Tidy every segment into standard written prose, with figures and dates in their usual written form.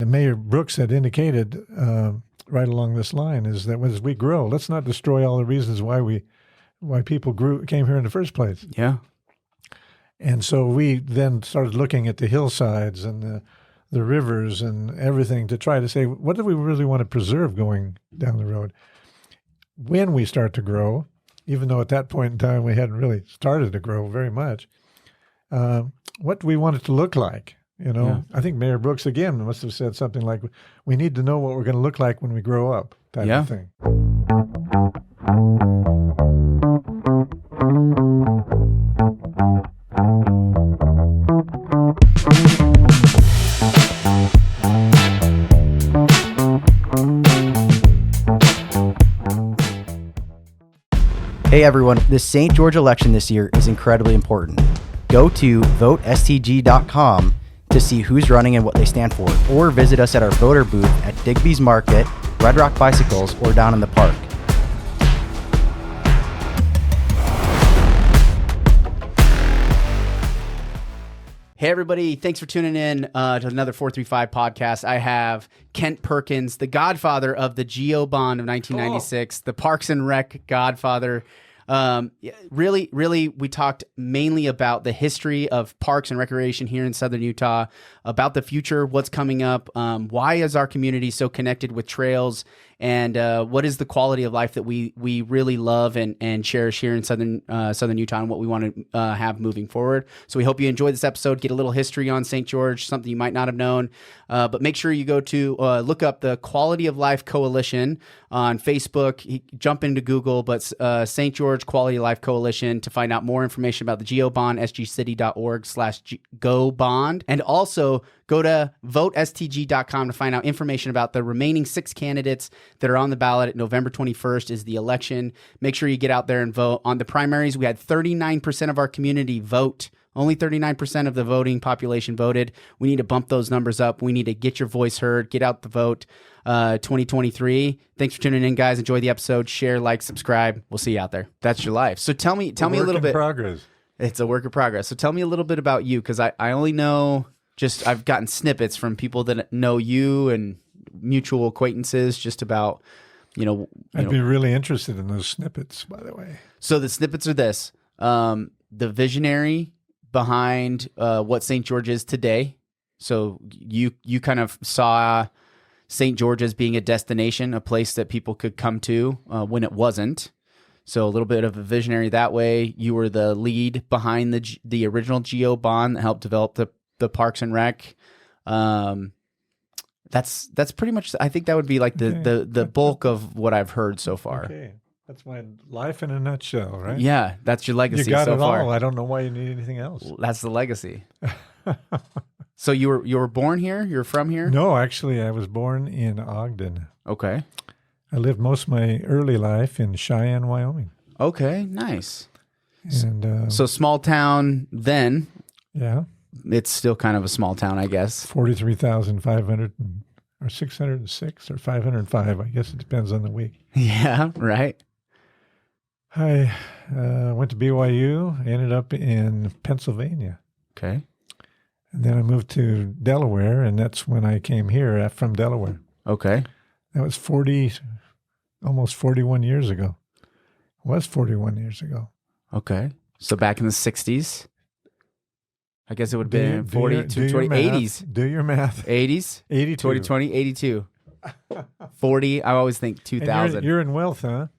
Mayor Brooks had indicated right along this line is that as we grow, let's not destroy all the reasons why people came here in the first place. Yeah. And so we then started looking at the hillsides and the rivers and everything to try to say, what do we really want to preserve going down the road? When we start to grow, even though at that point in time we hadn't really started to grow very much, what do we want it to look like? Yeah. I think Mayor Brooks, again, must have said something like, we need to know what we're going to look like when we grow up, type of thing. Hey everyone, the St. George election this year is incredibly important. Go to votestg.com to see who's running and what they stand for, or visit us at our voter booth at Digby's Market, Red Rock Bicycles, or down in the park. Hey everybody, thanks for tuning in to another 435 podcast. I have Kent Perkins, the godfather of the GEO Bond of 1996, the Parks and Rec Godfather. Really, we talked mainly about the history of parks and recreation here in Southern Utah, about the future, what's coming up, why is our community so connected with trails, and what is the quality of life that we really love and cherish here in Southern Utah, and what we want to have moving forward. So we hope you enjoy this episode, get a little history on St. George, something you might not have known, but make sure you go to look up the Quality of Life Coalition on Facebook. Jump into Google, but St. George Quality of Life Coalition to find out more information about the GEO Bond, sgcity.org/go bond, and also go to votestg.com to find out information about the remaining 6 candidates that are on the ballot. November 21st is the election. Make sure you get out there and vote. On the primaries, we had 39% of our community vote. Only 39% of the voting population voted. We need to bump those numbers up. We need to get your voice heard. Get out the vote. 2023. Thanks for tuning in, guys. Enjoy the episode. Share, like, subscribe. We'll see you out there. That's your life. So tell me a little bit. Progress. It's a work in progress. So tell me a little bit about you, because I only know I've gotten snippets from people that know you and mutual acquaintances just about, I'd be really interested in those snippets, by the way. So the snippets are this, the visionary behind what St. George is today. So you kind of saw St. George as being a destination, a place that people could come to when it wasn't. So a little bit of a visionary that way. You were the lead behind the original GEO Bond that helped develop the Parks and Rec. That's pretty much, I think that would be like the bulk of what I've heard so far. Okay. That's my life in a nutshell, right? Yeah, that's your legacy so far. You got it all. I don't know why you need anything else. That's the legacy. So you were born here? You're from here? No, actually, I was born in Ogden. Okay. I lived most of my early life in Cheyenne, Wyoming. Okay, nice. And so small town then. Yeah. It's still kind of a small town, I guess. 43,500 or 606 or 505. I guess it depends on the week. Yeah, right. I went to BYU, ended up in Pennsylvania. Okay. And then I moved to Delaware, and that's when I came here from Delaware. Okay. That was almost 41 years ago. It was 41 years ago. Okay. So back in the 60s. I guess it would have been 80s. Do your math. 80s? 82. 2020, 82. 40, I always think 2000. And you're in wealth, huh?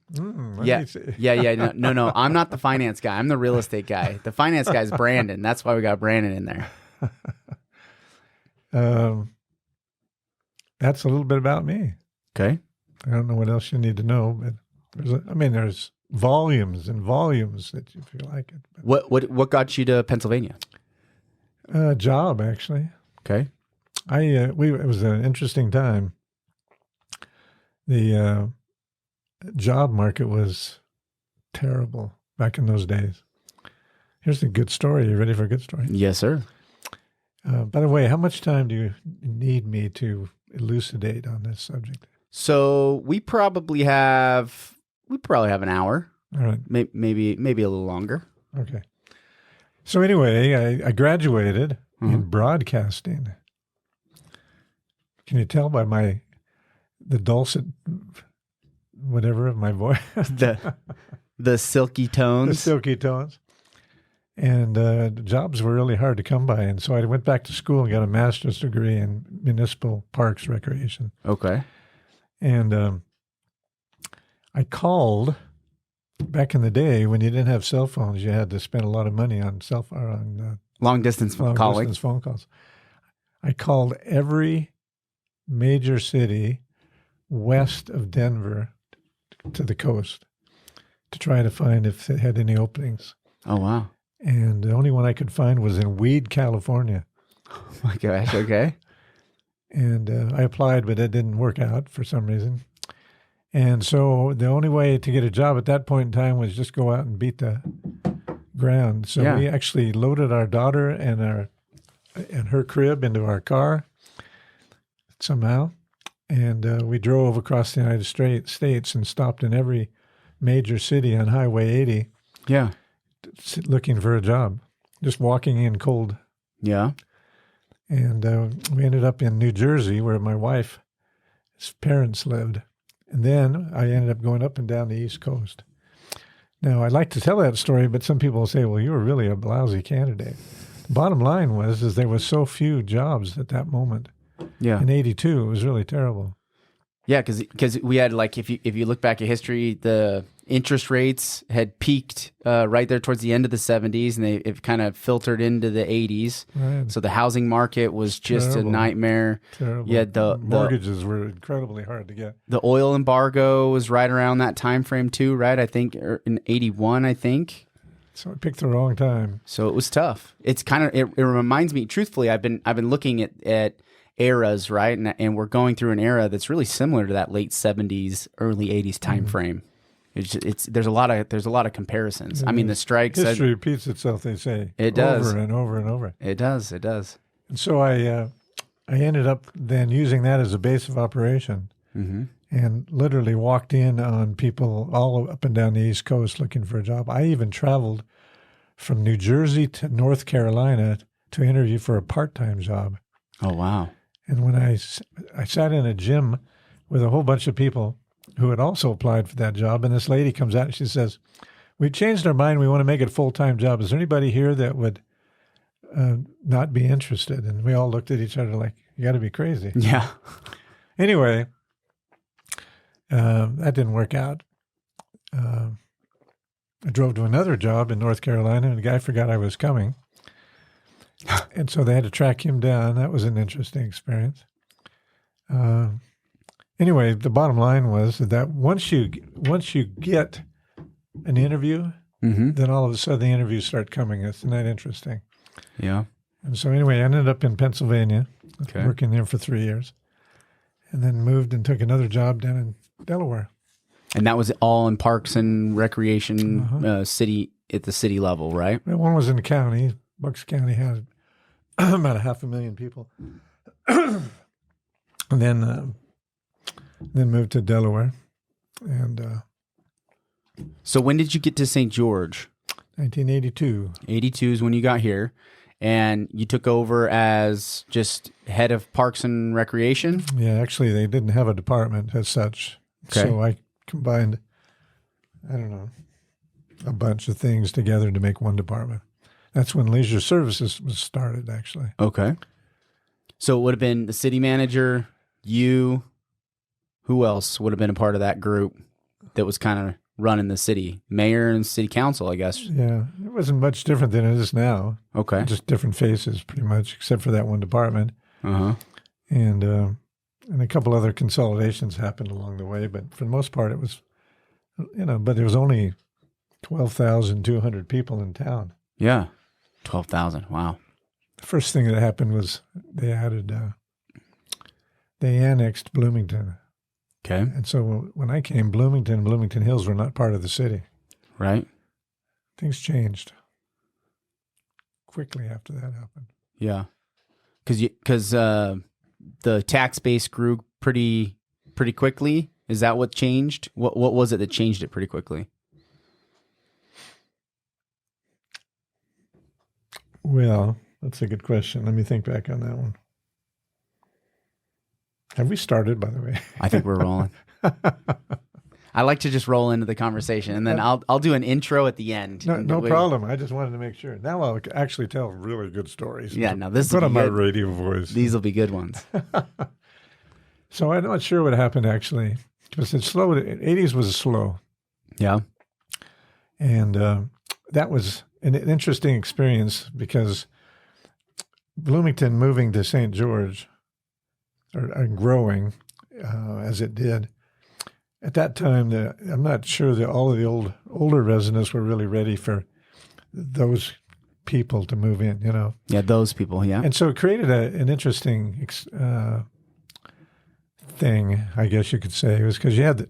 Yeah. No. I'm not the finance guy. I'm the real estate guy. The finance guy is Brandon. That's why we got Brandon in there. That's a little bit about me. Okay. I don't know what else you need to know, but there's volumes and volumes that you feel like it. What got you to Pennsylvania? Job, actually. Okay. It was an interesting time. The job market was terrible back in those days. Here's a good story. You ready for a good story? Yes, sir. By the way, how much time do you need me to elucidate on this subject? So we probably have an hour. All right. Maybe a little longer. Okay. So anyway, I graduated in broadcasting. Can you tell by the dulcet whatever of my voice? The silky tones. The silky tones. And the jobs were really hard to come by. And so I went back to school and got a master's degree in municipal parks recreation. Okay. And I called back in the day when you didn't have cell phones. You had to spend a lot of money on long distance phone calls. I called every major city west of Denver to the coast to try to find if they had any openings. Oh, wow. And the only one I could find was in Weed, California. Oh, my gosh. Okay. And I applied, but it didn't work out for some reason. And so the only way to get a job at that point in time was just go out and beat the ground. So we actually loaded our daughter and her crib into our car somehow. And we drove across the United States and stopped in every major city on Highway 80. Yeah. Looking for a job, just walking in cold. Yeah. And we ended up in New Jersey where my wife's parents lived. And then I ended up going up and down the East Coast. Now, I'd like to tell that story, but some people will say, well, you were really a lousy candidate. The bottom line is there was so few jobs at that moment. Yeah. In 82, it was really terrible. Yeah, because we had, like, if you look back at history, the interest rates had peaked right there towards the end of the 70s, and it kind of filtered into the 80s. Right. So the housing market was just a nightmare. Terrible. You had the mortgages were incredibly hard to get. The oil embargo was right around that time frame too, right? I think in 81, I think. So I picked the wrong time. So it was tough. It's kind of it reminds me. Truthfully, I've been looking at eras, right? And we're going through an era that's really similar to that late 70s, early 80s time frame. There's a lot of comparisons. I mean, the strikes. History repeats itself, they say. It does. Over and over and over. It does. And so I ended up then using that as a base of operation and literally walked in on people all up and down the East Coast looking for a job. I even traveled from New Jersey to North Carolina to interview for a part-time job. Oh, wow. And when I sat in a gym with a whole bunch of people who had also applied for that job, and this lady comes out and she says, we changed our mind. We want to make it a full-time job. Is there anybody here that would not be interested? And we all looked at each other like, you got to be crazy. Yeah. Anyway, that didn't work out. I drove to another job in North Carolina, and the guy forgot I was coming. And so they had to track him down. That was an interesting experience. Anyway, the bottom line was that once you get an interview, then all of a sudden the interviews start coming. Isn't that interesting? Yeah. And so anyway, I ended up in Pennsylvania, working there for 3 years, and then moved and took another job down in Delaware. And that was all in Parks and Recreation city at the city level, right? Well, one was in the county. Bucks County had about 500,000 people. And then moved to Delaware. And so when did you get to St. George? 1982. 82 is when you got here. And you took over as just head of Parks and Recreation? Yeah, actually, they didn't have a department as such. Okay. So I combined, a bunch of things together to make one department. That's when Leisure Services was started, actually. Okay. So it would have been the city manager, you, who else would have been a part of that group that was kind of running the city? Mayor and city council, I guess. Yeah, it wasn't much different than it is now. Okay. Just different faces, pretty much, except for that one department. Uh-huh. And a couple other consolidations happened along the way, but for the most part, it was, but there was only 12,200 people in town. Yeah. 12,000. Wow. The first thing that happened was they annexed Bloomington. Okay. And so when I came, Bloomington and Bloomington Hills were not part of the city. Right. Things changed quickly after that happened. Yeah. Because the tax base grew pretty quickly. Is that what changed? What was it that changed it pretty quickly? Well, that's a good question. Let me think back on that one. Have we started, by the way? I think we're rolling. I like to just roll into the conversation, and then I'll do an intro at the end. No problem. I just wanted to make sure. Now I'll actually tell really good stories. Yeah, now this put will on be my good. radio voice. These will be good ones. So I'm not sure what happened actually, because it's slow. The 80s was slow, Yeah. and that was an interesting experience because Bloomington moving to St. George, or growing as it did. At that time, I'm not sure that all of the older residents were really ready for those people to move in, you know. Yeah, those people, yeah. And so it created an interesting thing, I guess you could say. It was because you had,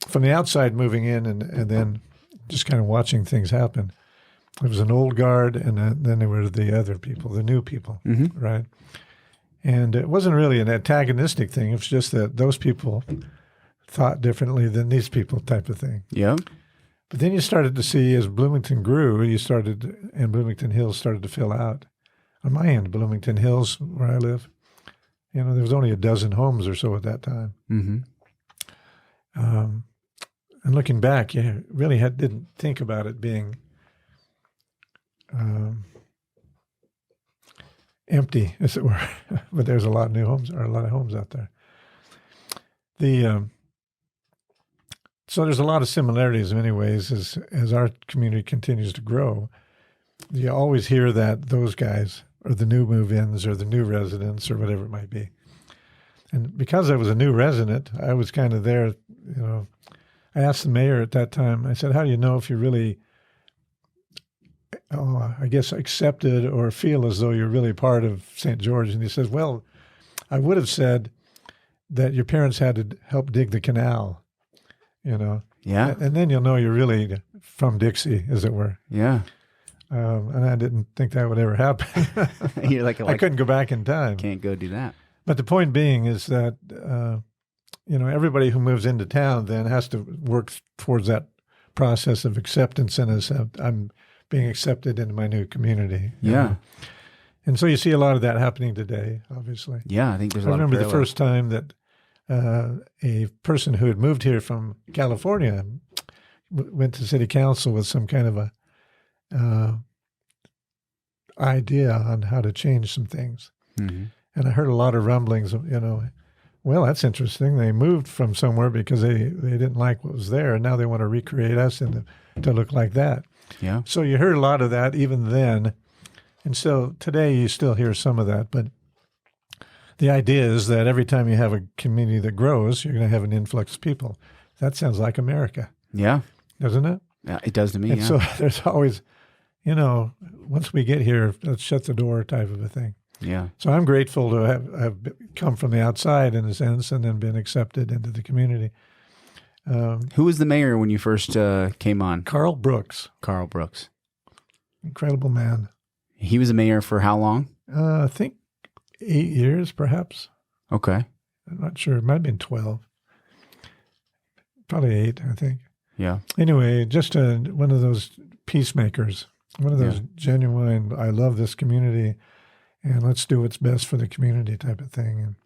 from the outside moving in and then just kind of watching things happen. There was an old guard, and then there were the other people, the new people, right? And it wasn't really an antagonistic thing. It was just that those people thought differently than these people, type of thing. Yeah. But then you started to see, as Bloomington grew, and Bloomington Hills started to fill out. On my end, Bloomington Hills, where I live, you know, there was only a dozen homes or so at that time. Mm-hmm. And looking back, you really didn't think about it being empty, as it were. But there's a lot of new homes, or a lot of homes out there. So there's a lot of similarities in many ways as our community continues to grow. You always hear that those guys are the new move-ins or the new residents or whatever it might be. And because I was a new resident, I was kind of there, you know. I asked the mayor at that time, I said, how do you know if you're really, I guess, accepted or feel as though you're really part of St. George? And he says, well, I would have said that your parents had to help dig the canal, you know. Yeah. And then you'll know you're really from Dixie, as it were. Yeah. And I didn't think that would ever happen. You're like, I couldn't go back in time. Can't go do that. But the point being is that, you know, everybody who moves into town then has to work towards that process of acceptance, and as I'm being accepted into my new community. Yeah. Know? And so you see a lot of that happening today, obviously. Yeah, I think there's a I lot remember of the first time that a person who had moved here from California went to city council with some kind of a idea on how to change some things. Mm-hmm. And I heard a lot of rumblings of, you know, well, that's interesting. They moved from somewhere because they didn't like what was there, and now they want to recreate us and to look like that. Yeah. So you heard a lot of that even then. And so today you still hear some of that. But the idea is that every time you have a community that grows, you're going to have an influx of people. That sounds like America, Yeah. doesn't it? Yeah, it does to me. And Yeah. so there's always, you know, once we get here, let's shut the door type of a thing. Yeah. So I'm grateful to have come from the outside in a sense and then been accepted into the community. Who was the mayor when you first came on? Carl Brooks, Carl Brooks. incredible man. He was a mayor for how long? I think 8 years, perhaps. Okay. I'm not sure. It might have been 12. Probably 8, I think. Yeah. Anyway, just one of those peacemakers, one of those genuine, I love this community, and let's do what's best for the community type of thing. And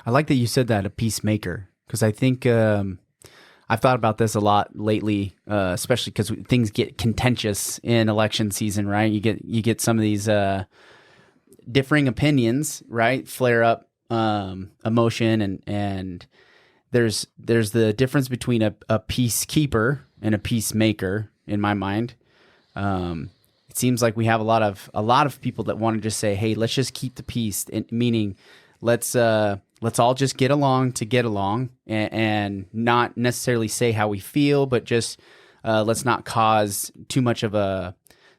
I like that you said that, a peacemaker, because I think I've thought about this a lot lately, especially because things get contentious in election season, right? You get some of these differing opinions, right? Flare up emotion, and there's the difference between a peacekeeper and a peacemaker in my mind. It seems like we have a lot of people that want to just say, "Hey, let's just keep the peace," meaning let's all just get along to get along, and not necessarily say how we feel, but just let's not cause too much of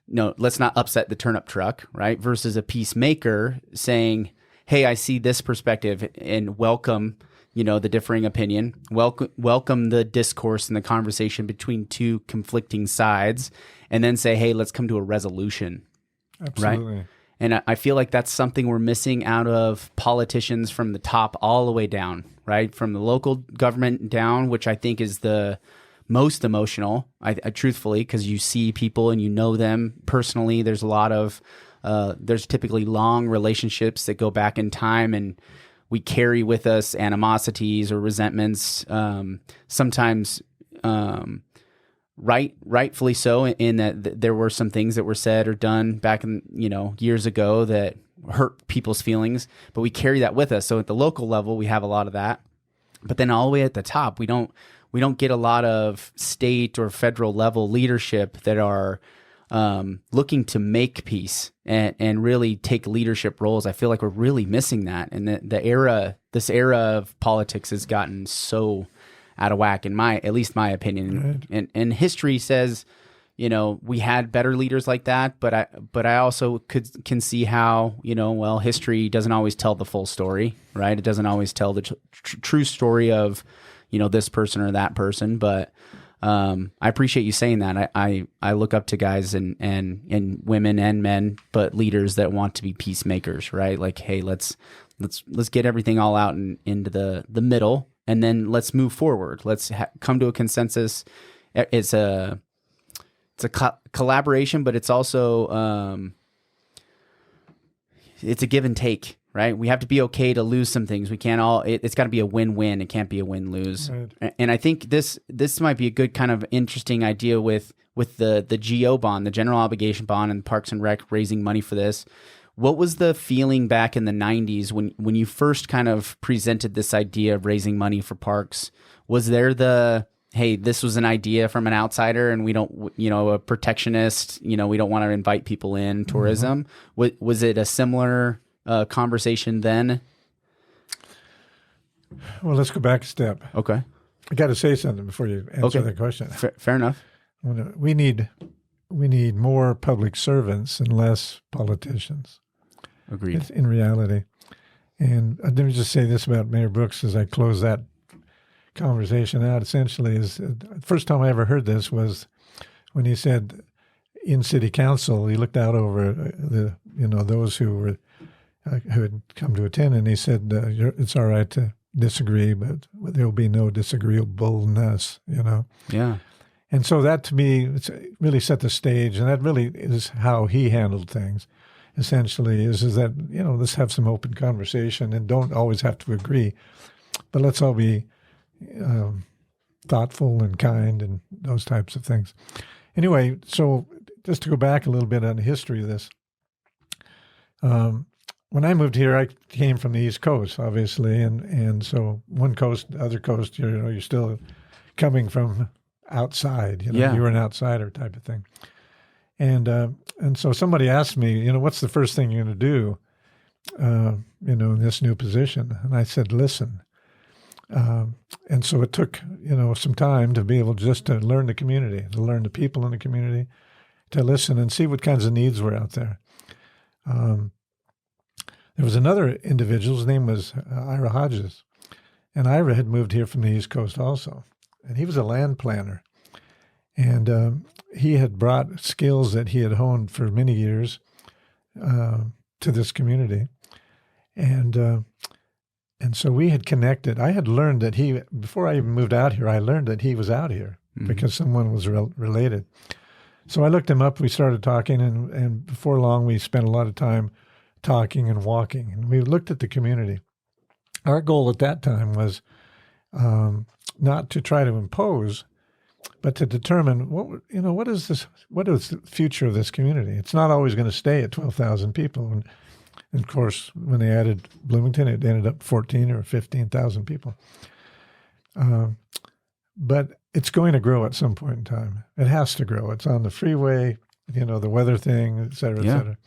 let's not upset the turnip truck, right? Versus a peacemaker saying, "Hey, I see this perspective," and welcome, the differing opinion, welcome the discourse and the conversation between two conflicting sides, and then say, "Hey, let's come to a resolution." absolutely. Right? And I feel like that's something we're missing out of politicians from the top all the way down, right? From the local government down, which I think is the most emotional, I truthfully, because you see people and you know them personally. There's a lot of, there's typically long relationships that go back in time. And we carry with us animosities or resentments, sometimes rightfully so, in that there were some things that were said or done back in years ago that hurt people's feelings, but we carry that with us. So at the local level, we have a lot of that, but then all the way at the top, we don't get a lot of state or federal level leadership that are looking to make peace and really take leadership roles. I feel like we're really missing that. And this era of politics has gotten so out of whack, at least my opinion. Right. And history says, we had better leaders like that, but I also can see how, history doesn't always tell the full story, right? It doesn't always tell the true story of, this person or that person. But I appreciate you saying that. I look up to guys and women and men, but leaders that want to be peacemakers, right? Like, hey, let's get everything all out into the middle, and then let's move forward. Let's come to a consensus. It's a collaboration, but it's also it's a give and take, right? We have to be okay to lose some things. We can't it's got to be a win-win. It can't be a win-lose. Right. And I think this might be a good kind of interesting idea with the GEO bond, the general obligation bond, and Parks and Rec raising money for this. What was the feeling back in the 90s when you first kind of presented this idea of raising money for parks? Was there hey, this was an idea from an outsider and we don't, a protectionist, we don't want to invite people in, tourism? Mm-hmm. Was it a similar conversation then? Well, let's go back a step. Okay. I got to say something before you answer that question. Fair enough. We need more public servants and less politicians. Agreed. It's in reality. And let me just say this about Mayor Brooks as I close that conversation out. Essentially, the first time I ever heard this was when he said in city council, he looked out over those who had come to attend, and he said, it's all right to disagree, but there will be no disagreeableness, Yeah. And so that, to me, it's really set the stage, and that really is how he handled things. Essentially, is that let's have some open conversation and don't always have to agree, but let's all be thoughtful and kind and those types of things. Anyway, so just to go back a little bit on the history of this, when I moved here, I came from the East Coast, obviously, and so one coast, the other coast, you're still coming from outside, you were an outsider type of thing. And so somebody asked me, what's the first thing you're going to do, in this new position? And I said, listen. And so it took, some time to be able just to learn the community, to learn the people in the community, to listen and see what kinds of needs were out there. There was another individual, his name was Ira Hodges. And Ira had moved here from the East Coast also. And he was a land planner. And he had brought skills that he had honed for many years to this community. And so we had connected. I had learned that before I even moved out here, I learned that he was out here because someone was related. So I looked him up, we started talking, and before long we spent a lot of time talking and walking. And we looked at the community. Our goal at that time was not to try to impose, but to determine what is the future of this community. It's not always going to stay at 12,000 people. And of course, when they added Bloomington, it ended up 14 or 15,000 people. But it's going to grow at some point in time. It has to grow. It's on the freeway, the weather thing, et cetera, et cetera.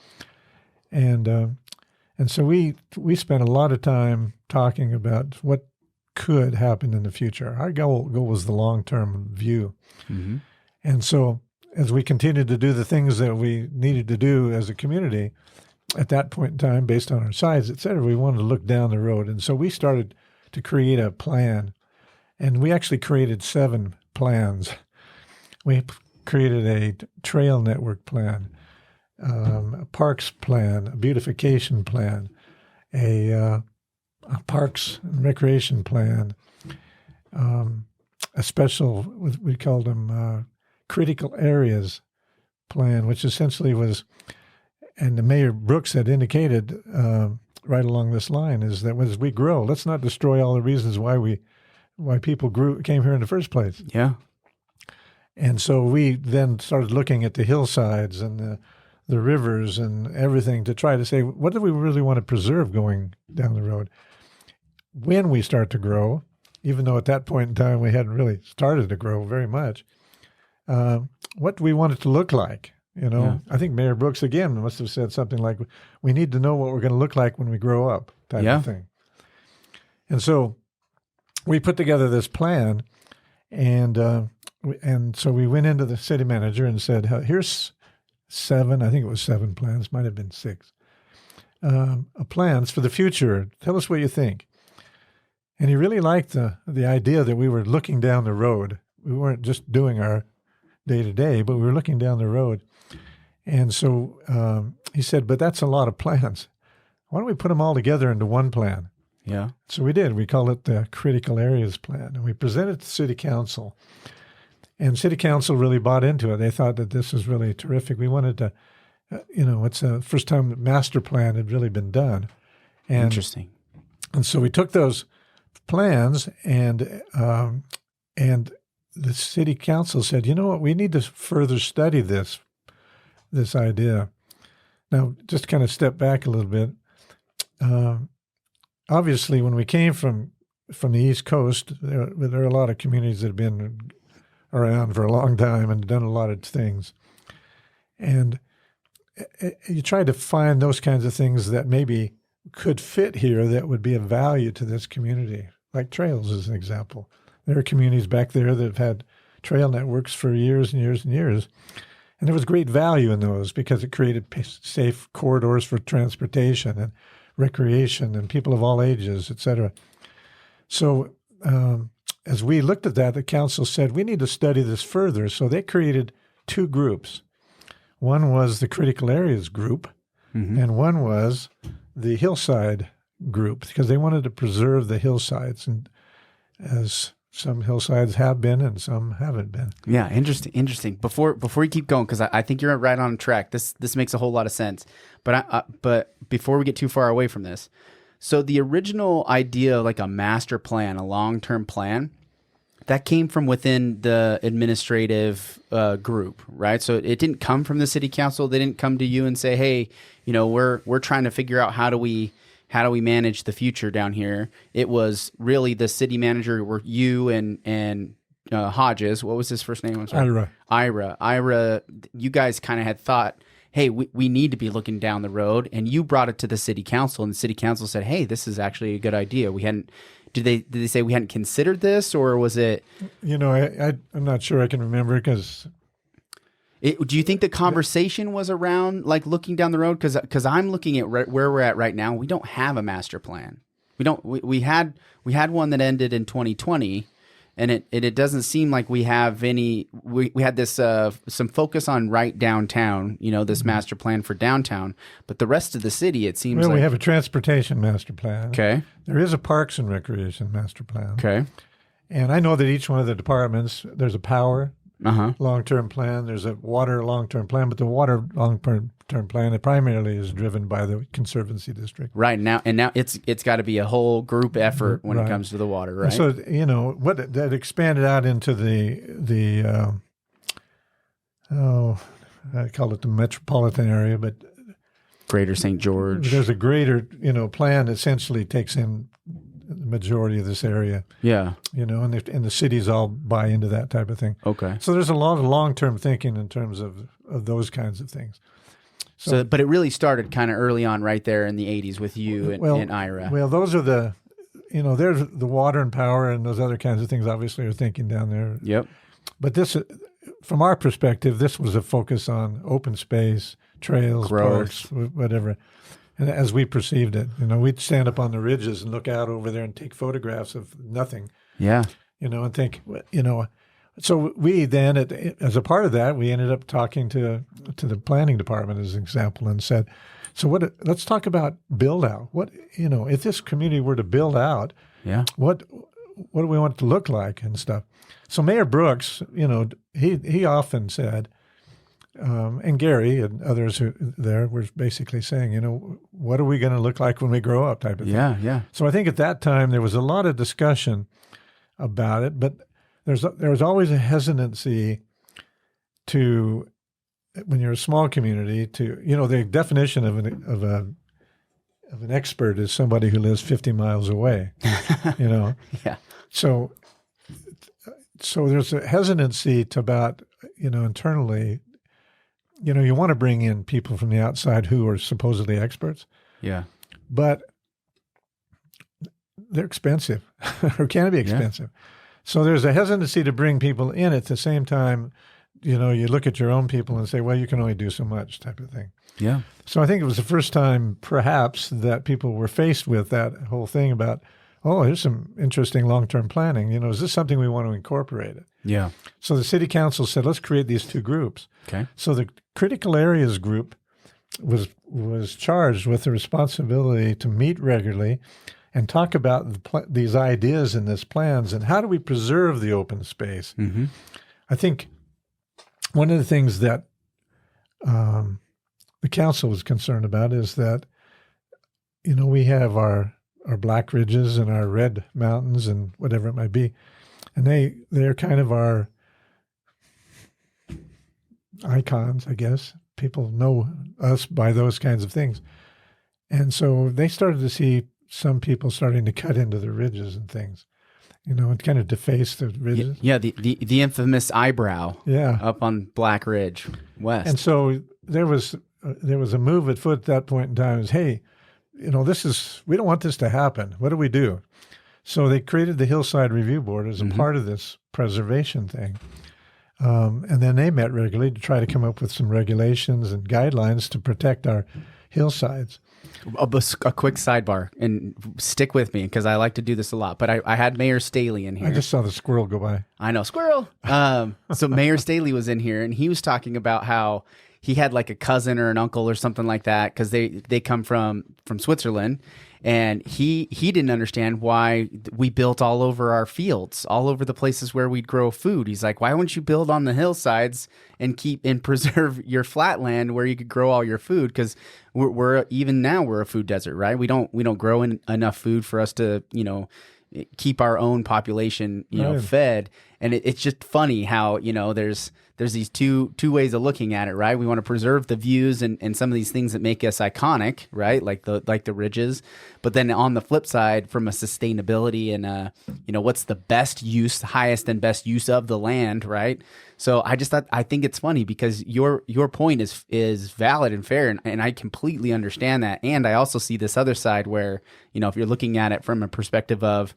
And so we spent a lot of time talking about what could happen in the future. Our goal was the long-term view. Mm-hmm. And so as we continued to do the things that we needed to do as a community, at that point in time, based on our size, et cetera, we wanted to look down the road. And so we started to create a plan. And we actually created 7 plans. We created a trail network plan, a parks plan, a beautification plan, a parks and recreation plan, a special, we called them critical areas plan, which essentially was, and the Mayor Brooks had indicated right along this line is that as we grow, let's not destroy all the reasons why people came here in the first place. Yeah. And so we then started looking at the hillsides and the rivers and everything to try to say, what do we really want to preserve going down the road? When we start to grow, even though at that point in time we hadn't really started to grow very much, what do we want it to look like? I think Mayor Brooks, again, must have said something like, we need to know what we're going to look like when we grow up, type of thing. And so we put together this plan, and so we went into the city manager and said, here's 7, I think it was 7 plans, might have been 6, plans for the future. Tell us what you think. And he really liked the idea that we were looking down the road. We weren't just doing our day-to-day, but we were looking down the road. And so he said, but that's a lot of plans. Why don't we put them all together into one plan? Yeah. So we did. We call it the Critical Areas Plan. And we presented it to City Council. And City Council really bought into it. They thought that this was really terrific. We wanted to, it's the first time the master plan had really been done. And, Interesting. And so we took those plans and the City Council said, you know what, we need to further study this idea. Now, just kind of step back a little bit. Obviously, when we came from the East Coast, there are a lot of communities that have been around for a long time and done a lot of things. And you try to find those kinds of things that maybe could fit here that would be of value to this community, like trails as an example. There are communities back there that have had trail networks for years and years and years. And there was great value in those because it created safe corridors for transportation and recreation and people of all ages, et cetera. So as we looked at that, the council said, we need to study this further. So they created 2 groups. One was the Critical Areas group, and one was the Hillside group, because they wanted to preserve the hillsides, and as some hillsides have been and some haven't been. Yeah, interesting. Before you keep going, because I think you're right on track. This makes a whole lot of sense. But before we get too far away from this, so the original idea, like a master plan, a long-term plan, that came from within the administrative group, right? So it didn't come from the city council. They didn't come to you and say, hey, we're trying to figure out how do we manage the future down here. It was really the city manager, were you and Hodges. What was his first name? I'm sorry. Ira. You guys kind of had thought, hey, we need to be looking down the road, and you brought it to the city council, and the city council said, hey, this is actually a good idea. We hadn't. Did they say we hadn't considered this, or was it? I'm not sure I can remember because. Do you think the conversation was around like looking down the road? Because I'm looking at where we're at right now. We don't have a master plan. We don't. We had one that ended in 2020, and it doesn't seem like we have any. We had this some focus on right downtown. This master plan for downtown, but the rest of the city, it seems. Well, like... we have a transportation master plan. Okay. There is a Parks and Recreation master plan. Okay. And I know that each one of the departments, there's a power long-term plan, there's a water long-term plan, but the water long-term plan, it primarily is driven by the Conservancy District. Right. Now it's got to be a whole group effort when it comes to the water, right? And so, what that expanded out into the I call it the metropolitan area, but Greater St. George. There's a greater, plan that essentially takes in the majority of this area. Yeah. And the cities all buy into that type of thing. Okay. So there's a lot of long-term thinking in terms of those kinds of things. So, but it really started kind of early on right there in the 80s with you and Ira. Well, those are there's the water and power and those other kinds of things obviously are thinking down there. Yep. But this, from our perspective, this was a focus on open space, trails, growth, parks, whatever. And as we perceived it, we'd stand up on the ridges and look out over there and take photographs of nothing. Yeah. And think, So we then, as a part of that, we ended up talking to the planning department as an example and said, so let's talk about build out. What, if this community were to build out, what do we want it to look like and stuff? So Mayor Brooks, he often said, and Gary and others who there were basically saying, what are we going to look like when we grow up type of thing. Yeah. So I think at that time there was a lot of discussion about it, but there was always a hesitancy to, when you're a small community, to, the definition of an expert is somebody who lives 50 miles away, Yeah. So there's a hesitancy to about, internally, you want to bring in people from the outside who are supposedly experts. Yeah. But they're expensive or can be expensive. Yeah. So there's a hesitancy to bring people in. At the same time, you look at your own people and say, well, you can only do so much type of thing. Yeah. So I think it was the first time perhaps that people were faced with that whole thing about, oh, here's some interesting long-term planning. Is this something we want to incorporate it? Yeah. So the city council said, let's create these two groups. Okay. So the critical areas group was charged with the responsibility to meet regularly and talk about these ideas and these plans and how do we preserve the open space. Mm-hmm. I think one of the things that the council was concerned about is that, we have our Black Ridges and our Red Mountains and whatever it might be, and they're kind of our icons, I guess. People know us by those kinds of things. And so they started to see some people starting to cut into the ridges and things, and kind of deface the ridges. Yeah, the infamous eyebrow up on Black Ridge West. And so there was a move afoot at that point in time is, hey, we don't want this to happen. What do we do? So they created the Hillside Review Board as a part of this preservation thing. And then they met regularly to try to come up with some regulations and guidelines to protect our hillsides. A quick sidebar, and stick with me because I like to do this a lot, but I had Mayor Staley in here. I just saw the squirrel go by. I know, squirrel. So Mayor Staley was in here, and he was talking about how he had like a cousin or an uncle or something like that because they come from Switzerland. And he didn't understand why we built all over our fields, all over the places where we'd grow food. He's like, why wouldn't you build on the hillsides and keep and preserve your flatland where you could grow all your food? Because we're even now we're a food desert, right? We don't grow enough food for us to keep our own population fed. And it's just funny how there's these two ways of looking at it, right? We want to preserve the views and some of these things that make us iconic, right? Like the ridges. But then on the flip side, from a sustainability and what's the best use, highest and best use of the land, right? So I think it's funny because your point is valid and fair, and I completely understand that. And I also see this other side where if you're looking at it from a perspective of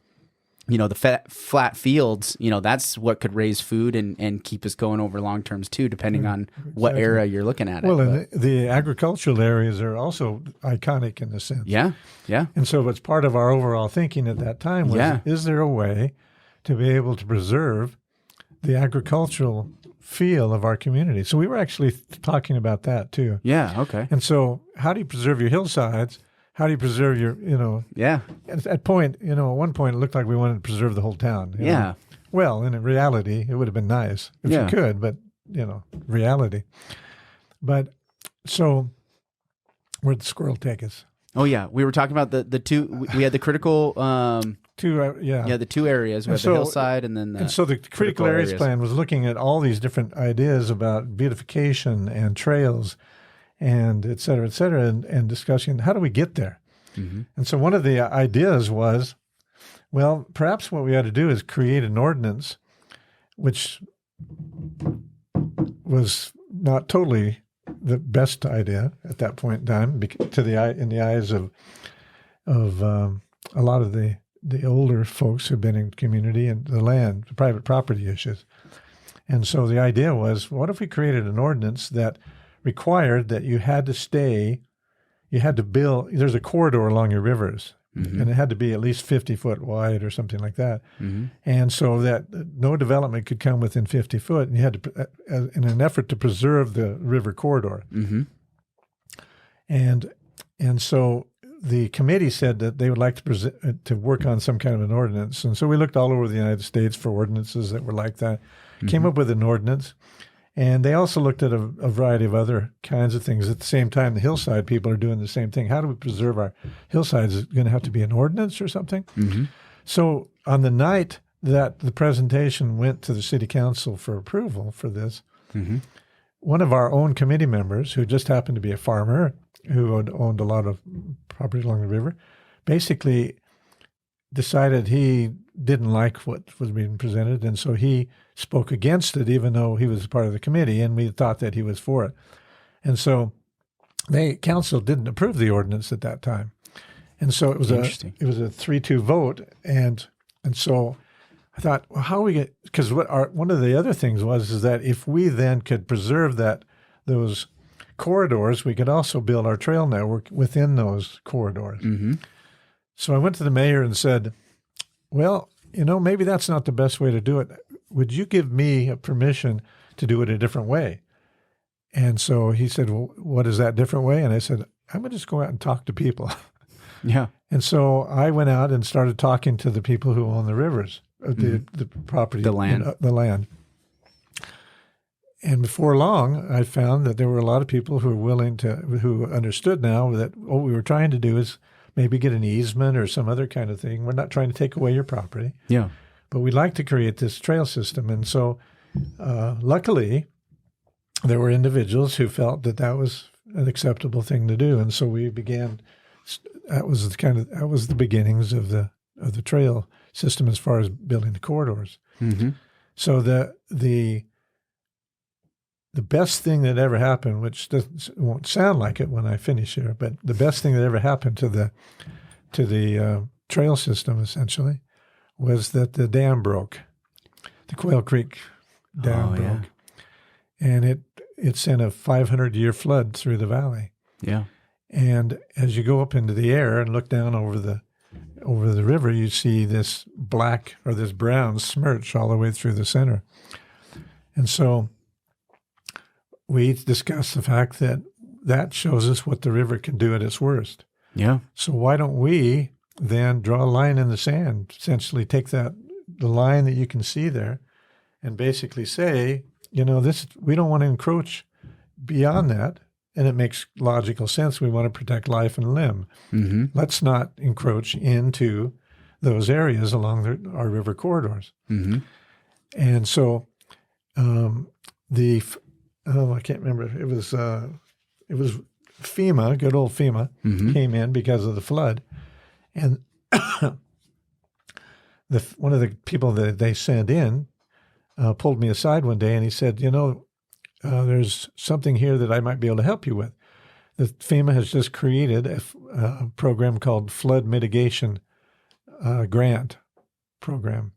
the flat fields, that's what could raise food and keep us going over long terms too, depending on what era you're looking at. Well, and the agricultural areas are also iconic in a sense. Yeah. And so it's part of our overall thinking at that time was, is there a way to be able to preserve the agricultural feel of our community? So we were actually talking about that too. Yeah, okay. And so how do you preserve your hillsides? How do you preserve your, Yeah. At one point, it looked like we wanted to preserve the whole town. Yeah. Well, in reality, it would have been nice if you could, but, reality. But so where'd the squirrel take us? Oh, yeah. We were talking about the two, we had the critical, the two areas. We had the hillside and then so the critical areas plan was looking at all these different ideas about beautification and trails and et cetera, and discussing how do we get there? Mm-hmm. And so one of the ideas was, well, perhaps what we ought to do is create an ordinance, which was not totally the best idea at that point in time, in the eyes of a lot of the older folks who've been in community and the land, the private property issues. And so the idea was, what if we created an ordinance that required that you had to build, there's a corridor along your rivers, mm-hmm. and it had to be at least 50 foot wide or something like that. Mm-hmm. And so that no development could come within 50 foot, and you had to, in an effort to preserve the river corridor. Mm-hmm. And so the committee said that they would like to work on some kind of an ordinance. And so we looked all over the United States for ordinances that were like that, mm-hmm. came up with an ordinance. And they also looked at a variety of other kinds of things. At the same time, the hillside people are doing the same thing. How do we preserve our hillsides? Is it going to have to be an ordinance or something? Mm-hmm. So on the night that the presentation went to the city council for approval for this, Mm-hmm. one of our own committee members, who just happened to be a farmer who had owned a lot of property along the river, basically decided he didn't like what was being presented, and so he spoke against it, even though he was part of the committee, and we thought that he was for it. And so the council didn't approve the ordinance at that time, and so it was a 3-2 vote, and so I thought, well, how we get, because one of the other things is that if we then could preserve those corridors, we could also build our trail network within those corridors. Mm-hmm. So I went to the mayor and said, well, maybe that's not the best way to do it. Would you give me a permission to do it a different way? And so he said, well, what is that different way? And I said, I'm going to just go out and talk to people. Yeah. And so I went out and started talking to the people who own the rivers, the property, The land. the land. And before long, I found that there were a lot of people who understood now that what we were trying to do is maybe get an easement or some other kind of thing. We're not trying to take away your property. Yeah. But we'd like to create this trail system. And so luckily, there were individuals who felt that was an acceptable thing to do. And so we began, that was the beginnings of the trail system as far as building the corridors. Mm-hmm. So the best thing that ever happened, which won't sound like it when I finish here, but the best thing that ever happened to the trail system essentially was that the dam broke. The Quail Creek Dam broke. Yeah. And it sent a 500-year flood through the valley. Yeah. And as you go up into the air and look down over the river, you see this black or this brown smirch all the way through the center. And so we discussed the fact that shows us what the river can do at its worst. Yeah. So why don't we then draw a line in the sand, essentially take the line that you can see there and basically say, we don't want to encroach beyond that. And it makes logical sense. We want to protect life and limb. Mm-hmm. Let's not encroach into those areas along our river corridors. Mm-hmm. And so I can't remember. It was FEMA, good old FEMA, came in because of the flood. And one of the people that they sent in pulled me aside one day and he said, there's something here that I might be able to help you with. The FEMA has just created a program called Flood Mitigation Grant Program.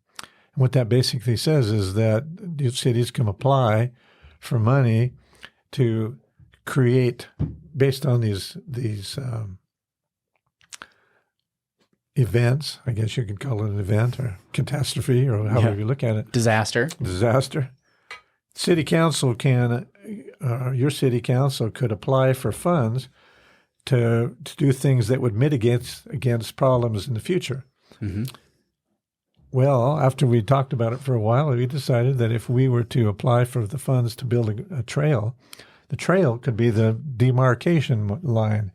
And what that basically says is that cities can apply for money to create, based on these events, I guess you could call it an event or catastrophe or however you look at it. Disaster. City council your city council could apply for funds to do things that would mitigate against problems in the future. Mm-hmm. Well, after we talked about it for a while, we decided that if we were to apply for the funds to build a trail, the trail could be the demarcation line.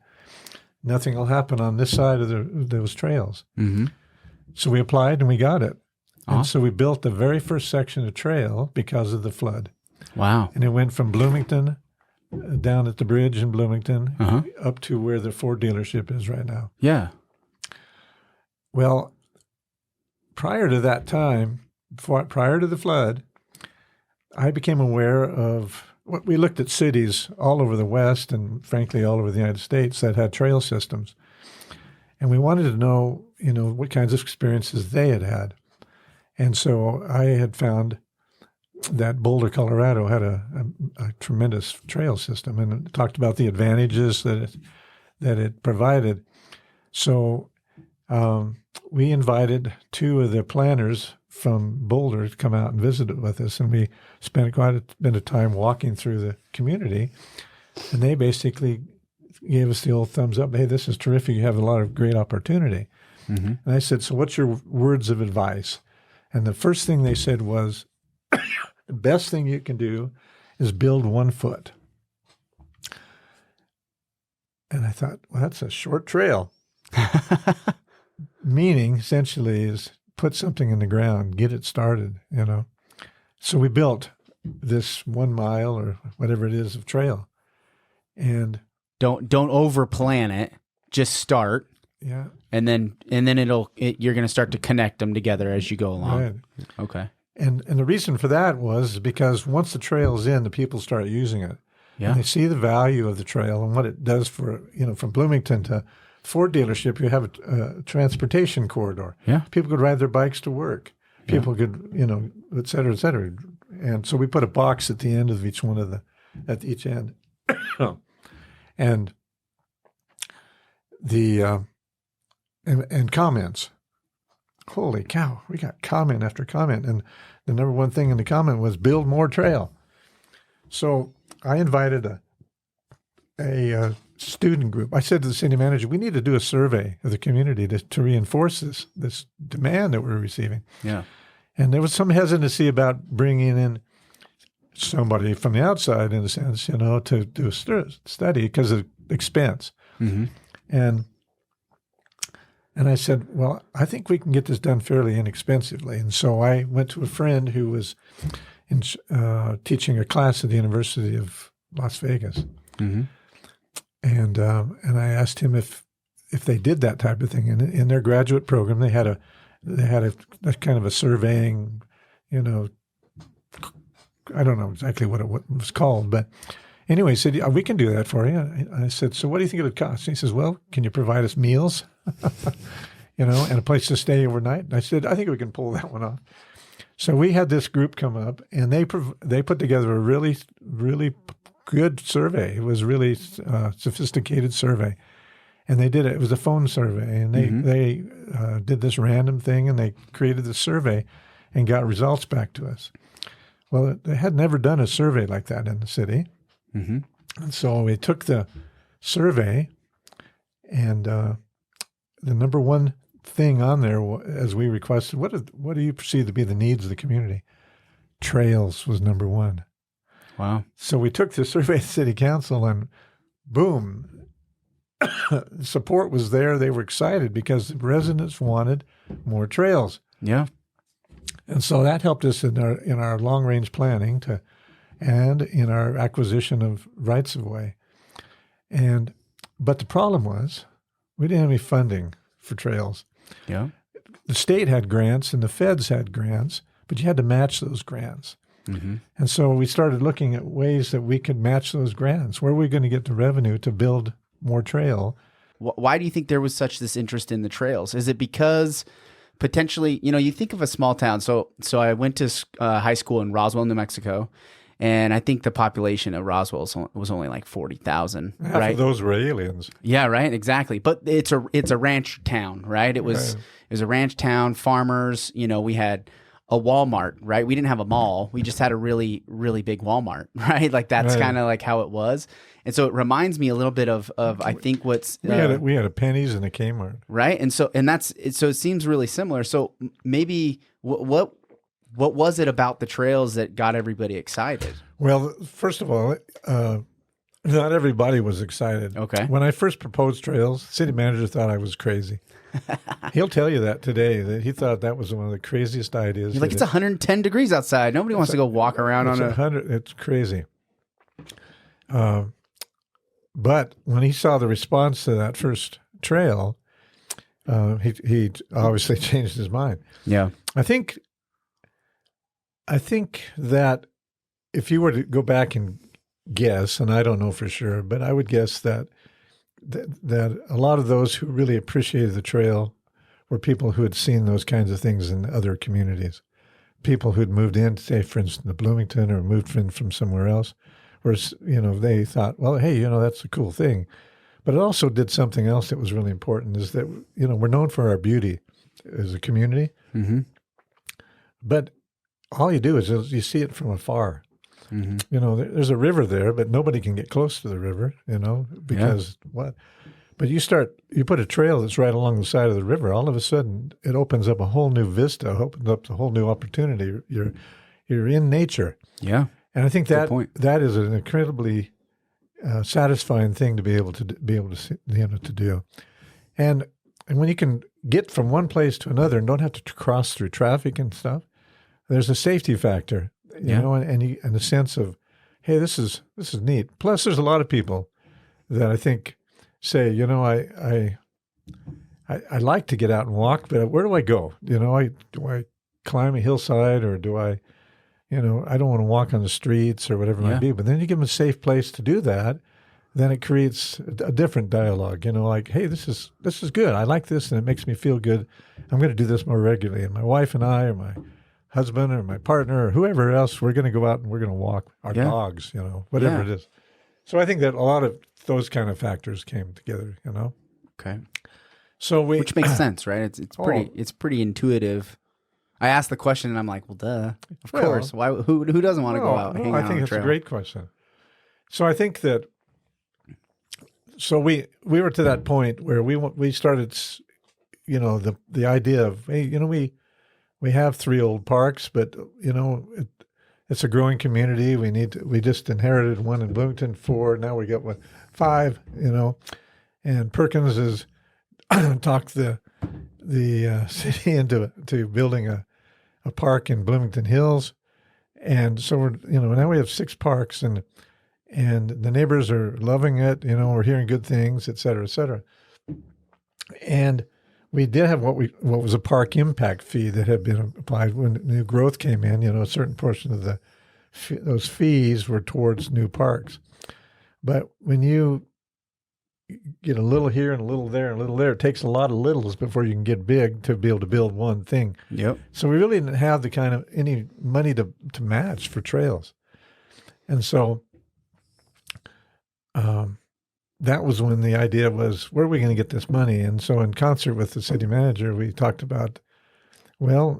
Nothing will happen on this side of those trails. Mm-hmm. So we applied and we got it. Awesome. And so we built the very first section of trail because of the flood. Wow. And it went from Bloomington, down at the bridge in Bloomington, up to where the Ford dealership is right now. Yeah. Well, prior to that time, prior to the flood, I became aware of what we looked at cities all over the West and frankly all over the United States that had trail systems. And we wanted to know, what kinds of experiences they had had. And so I had found that Boulder, Colorado had a tremendous trail system and it talked about the advantages that it provided. So we invited two of the planners from Boulder to come out and visit with us, and we spent quite a bit of time walking through the community, and they basically gave us the old thumbs up. Hey, this is terrific. You have a lot of great opportunity. Mm-hmm. And I said, so what's your words of advice? And the first thing they said was, the best thing you can do is build 1 foot. And I thought, well, that's a short trail. Meaning, essentially, is put something in the ground, get it started, you know. So we built this 1 mile or whatever it is of trail. And Don't over plan it. Just start. yeah. And then you're going to start to connect them together as you go along. Right. Okay. And the reason for that was because once the trail's in, the people start using it. Yeah. And they see the value of the trail and what it does for, you know, from Bloomington to Ford dealership, you have a transportation corridor. Yeah. People could ride their bikes to work. People could, you know, et cetera, et cetera. And so we put a box at the end of each one of at each end. And the, and comments. Holy cow, we got comment after comment. And the number one thing in the comment was build more trail. So I invited a student group. I said to the city manager, we need to do a survey of the community to reinforce this demand that we're receiving. Yeah. And there was some hesitancy about bringing in somebody from the outside, in a sense, you know, to do a study because of expense. Mm-hmm. And I said, well, I think we can get this done fairly inexpensively. And so I went to a friend who was teaching a class at the University of Las Vegas. Mm-hmm. And I asked him if they did that type of thing in their graduate program. They had a kind of a surveying, you know, I don't know exactly what it was called, but anyway, he said, yeah, we can do that for you. And I said, so what do you think it would cost? And he says, well, can you provide us meals, you know, and a place to stay overnight? And I said, I think we can pull that one off. So we had this group come up, and they put together a really, really good survey. It was really sophisticated survey. And they did it. It was a phone survey, and they did this random thing, and they created the survey and got results back to us. Well, they had never done a survey like that in the city. Mm-hmm. And so we took the survey, and the number one thing on there, as we requested, what do you perceive to be the needs of the community? Trails was number one. Wow. So we took the survey to city council, and boom, support was there. They were excited because the residents wanted more trails. Yeah. And so that helped us in our long range planning and in our acquisition of rights of way. But the problem was we didn't have any funding for trails. Yeah. The state had grants and the feds had grants, but you had to match those grants. Mm-hmm. And so we started looking at ways that we could match those grants. Where are we going to get the revenue to build more trail? Why do you think there was this interest in the trails? Is it because potentially, you know, you think of a small town. So I went to high school in Roswell, New Mexico, and I think the population of Roswell was only like 40,000. Half right? of those were aliens. Yeah, right. Exactly. But it's a ranch town, right? It was a ranch town. Farmers. You know, we had a Walmart, right? We didn't have a mall. We just had a really, really big Walmart, right? Like that's kind of like how it was. And so it reminds me a little bit of I think what's we had a Penny's and a Kmart, right? And so it seems really similar. So maybe what was it about the trails that got everybody excited? Well, first of all, not everybody was excited. Okay. When I first proposed trails, the city manager thought I was crazy. He'll tell you that today, that he thought that was one of the craziest ideas. You're like, it's 110 degrees outside. Nobody wants to go walk around on 100. It's crazy. But when he saw the response to that first trail, he obviously changed his mind. Yeah. I think that if you were to go back and guess, and I don't know for sure, but I would guess that a lot of those who really appreciated the trail were people who had seen those kinds of things in other communities. People who'd moved in, say, for instance, to Bloomington or moved in from somewhere else, where, you know, they thought, well, hey, you know, that's a cool thing. But it also did something else that was really important, is that, you know, we're known for our beauty as a community. Mm-hmm. But all you do is you see it from afar. Mm-hmm. You know, there's a river there, but nobody can get close to the river, you know, because what? But you put a trail that's right along the side of the river, all of a sudden it opens up a whole new vista, opens up a whole new opportunity. You're in nature. Yeah. And I think Good that point. that is an incredibly satisfying thing to be able to to do. And when you can get from one place to another and don't have to cross through traffic and stuff, there's a safety factor, you know, and a sense of, hey, this is neat. Plus, there's a lot of people that I think say, you know, I like to get out and walk, but where do I go? You know, do I climb a hillside, or do I, you know, I don't want to walk on the streets or whatever it might be. But then you give them a safe place to do that, then it creates a different dialogue. You know, like, hey, this is good. I like this, and it makes me feel good. I'm going to do this more regularly. And my wife and I, or my husband, or my partner, or whoever else, we're going to go out and we're going to walk our dogs. You know, whatever it is. So I think that a lot of those kind of factors came together. You know. Okay. So which makes sense, right? It's pretty intuitive. I asked the question and I'm like, well, duh, of course. Why? Who doesn't want to go out? And hang out I think on the it's trail? a great question. So I think that. So we were to that point where we started, you know, the idea of, hey, you know, we have 3 old parks, but you know, it's a growing community. We just inherited one in Bloomington, 4. Now we got 5. You know, and Perkins has talked the city into building a park in Bloomington Hills, and so we're, you know, now we have 6 parks, and the neighbors are loving it. You know, we're hearing good things, et cetera, et cetera. And we did have what was a park impact fee that had been applied when new growth came in. You know, a certain portion of those fees were towards new parks. But when you get a little here and a little there and a little there, it takes a lot of littles before you can get big to be able to build one thing. Yep. So we really didn't have the kind of any money to match for trails. And so that was when the idea was, where are we going to get this money? And so in concert with the city manager, we talked about, well,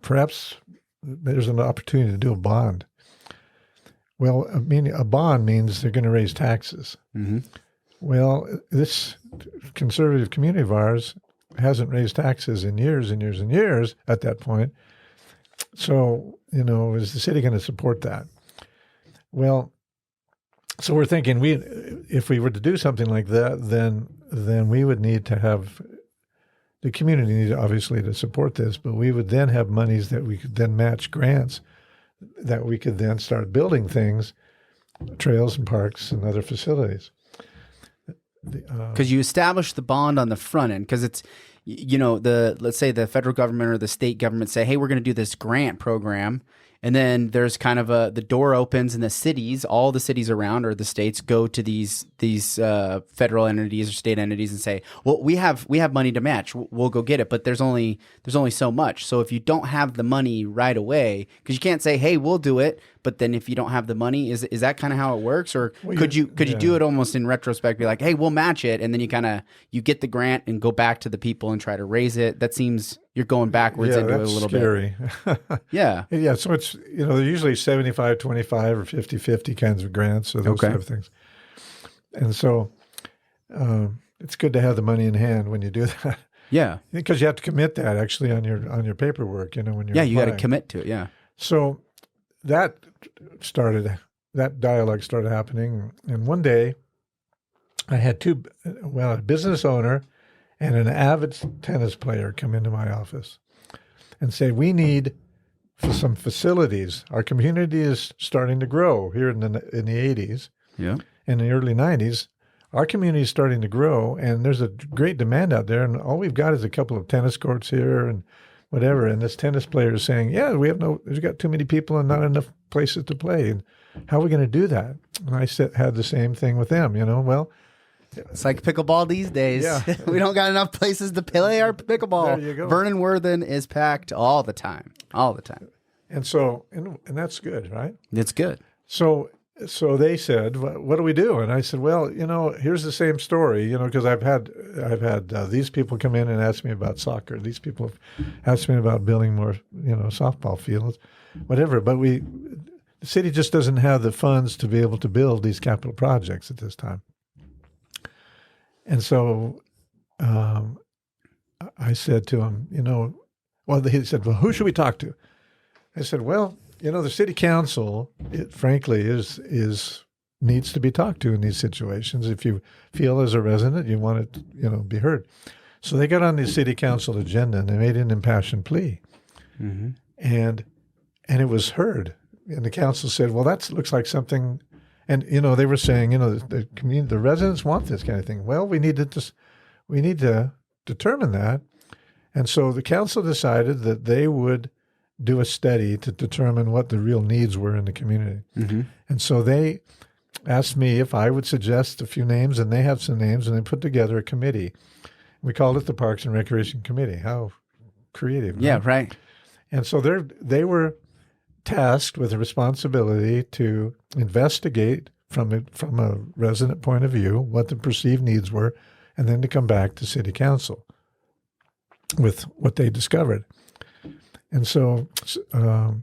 perhaps there's an opportunity to do a bond. Well, I mean, a bond means they're going to raise taxes. Mm-hmm. Well, this conservative community of ours hasn't raised taxes in years and years and years at that point. So, you know, is the city going to support that? Well, so we're thinking if we were to do something like that, then we would need to have the community need obviously to support this, but we would then have monies that we could then match grants that we could then start building things, trails and parks and other facilities. Because you establish the bond on the front end, because it's, you know, let's say the federal government or the state government say, hey, we're going to do this grant program. And then there's kind of the door opens, and the cities, all the cities around or the states go to these federal entities or state entities and say, well, we have money to match. We'll go get it. But there's only so much. So if you don't have the money right away, because you can't say, hey, we'll do it. But then if you don't have the money, is that kind of how it works? Or could you do it almost in retrospect, be like, hey, we'll match it. And then you get the grant and go back to the people and try to raise it. That seems you're going backwards into it a little scary. bit. Yeah. Yeah. So it's, you know, they're usually 75-25 or 50-50 kinds of grants or those type of things. And so it's good to have the money in hand when you do that. Yeah. Because you have to commit that actually on your paperwork, you know, when you're you got to applying. commit to it. Yeah. So that dialogue started happening. And one day I had a business owner and an avid tennis player come into my office and say, we need some facilities. Our community is starting to grow here in the 80s. Yeah. In the early 90s, our community is starting to grow, and there's a great demand out there. And all we've got is a couple of tennis courts here and whatever. And this tennis player is saying, yeah, we've got too many people and not enough places to play. And how are we going to do that? And I had the same thing with them, you know, well, it's like pickleball these days. Yeah. We don't got enough places to play our pickleball. There you go. Vernon Worthen is packed all the time. And so, and that's good, right? It's good. So they said, what do we do? And I said, well, you know, here's the same story, you know, because I've had these people come in and ask me about soccer. These people have asked me about building more, you know, softball fields, whatever. But the city just doesn't have the funds to be able to build these capital projects at this time. And so I said to him, you know, he said, well, who should we talk to? I said, well, the city council, frankly, needs to be talked to in these situations. If you feel as a resident you want to, be heard. So they got on the city council agenda and they made an impassioned plea, and it was heard. And the council said, "Well, that looks like something." And they were saying, the community, the residents want this kind of thing. Well, we need to determine that. And so the council decided that they would do a study to determine what the real needs were in the community. And so they asked me if I would suggest a few names, and they have some names, and they put together a committee. We called it the Parks and Recreation Committee. How creative. Yeah, right. And so they were tasked with the responsibility to investigate from a resident point of view what the perceived needs were, and then to come back to city council with what they discovered. And so I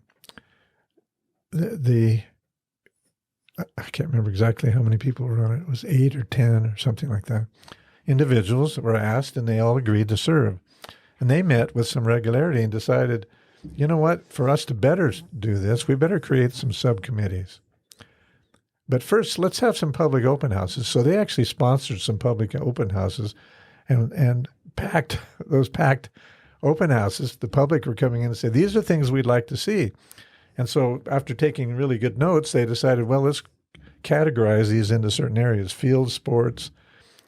can't remember exactly how many people were on it. It was 8 or 10 or something like that. Individuals were asked, and they all agreed to serve. And they met with some regularity and decided, you know what, for us to better do this, we better create some subcommittees. But first, let's have some public open houses. So they actually sponsored some public open houses and packed open houses. The public were coming in and said, these are things we'd like to see. And so after taking really good notes, they decided, well, let's categorize these into certain areas: field sports,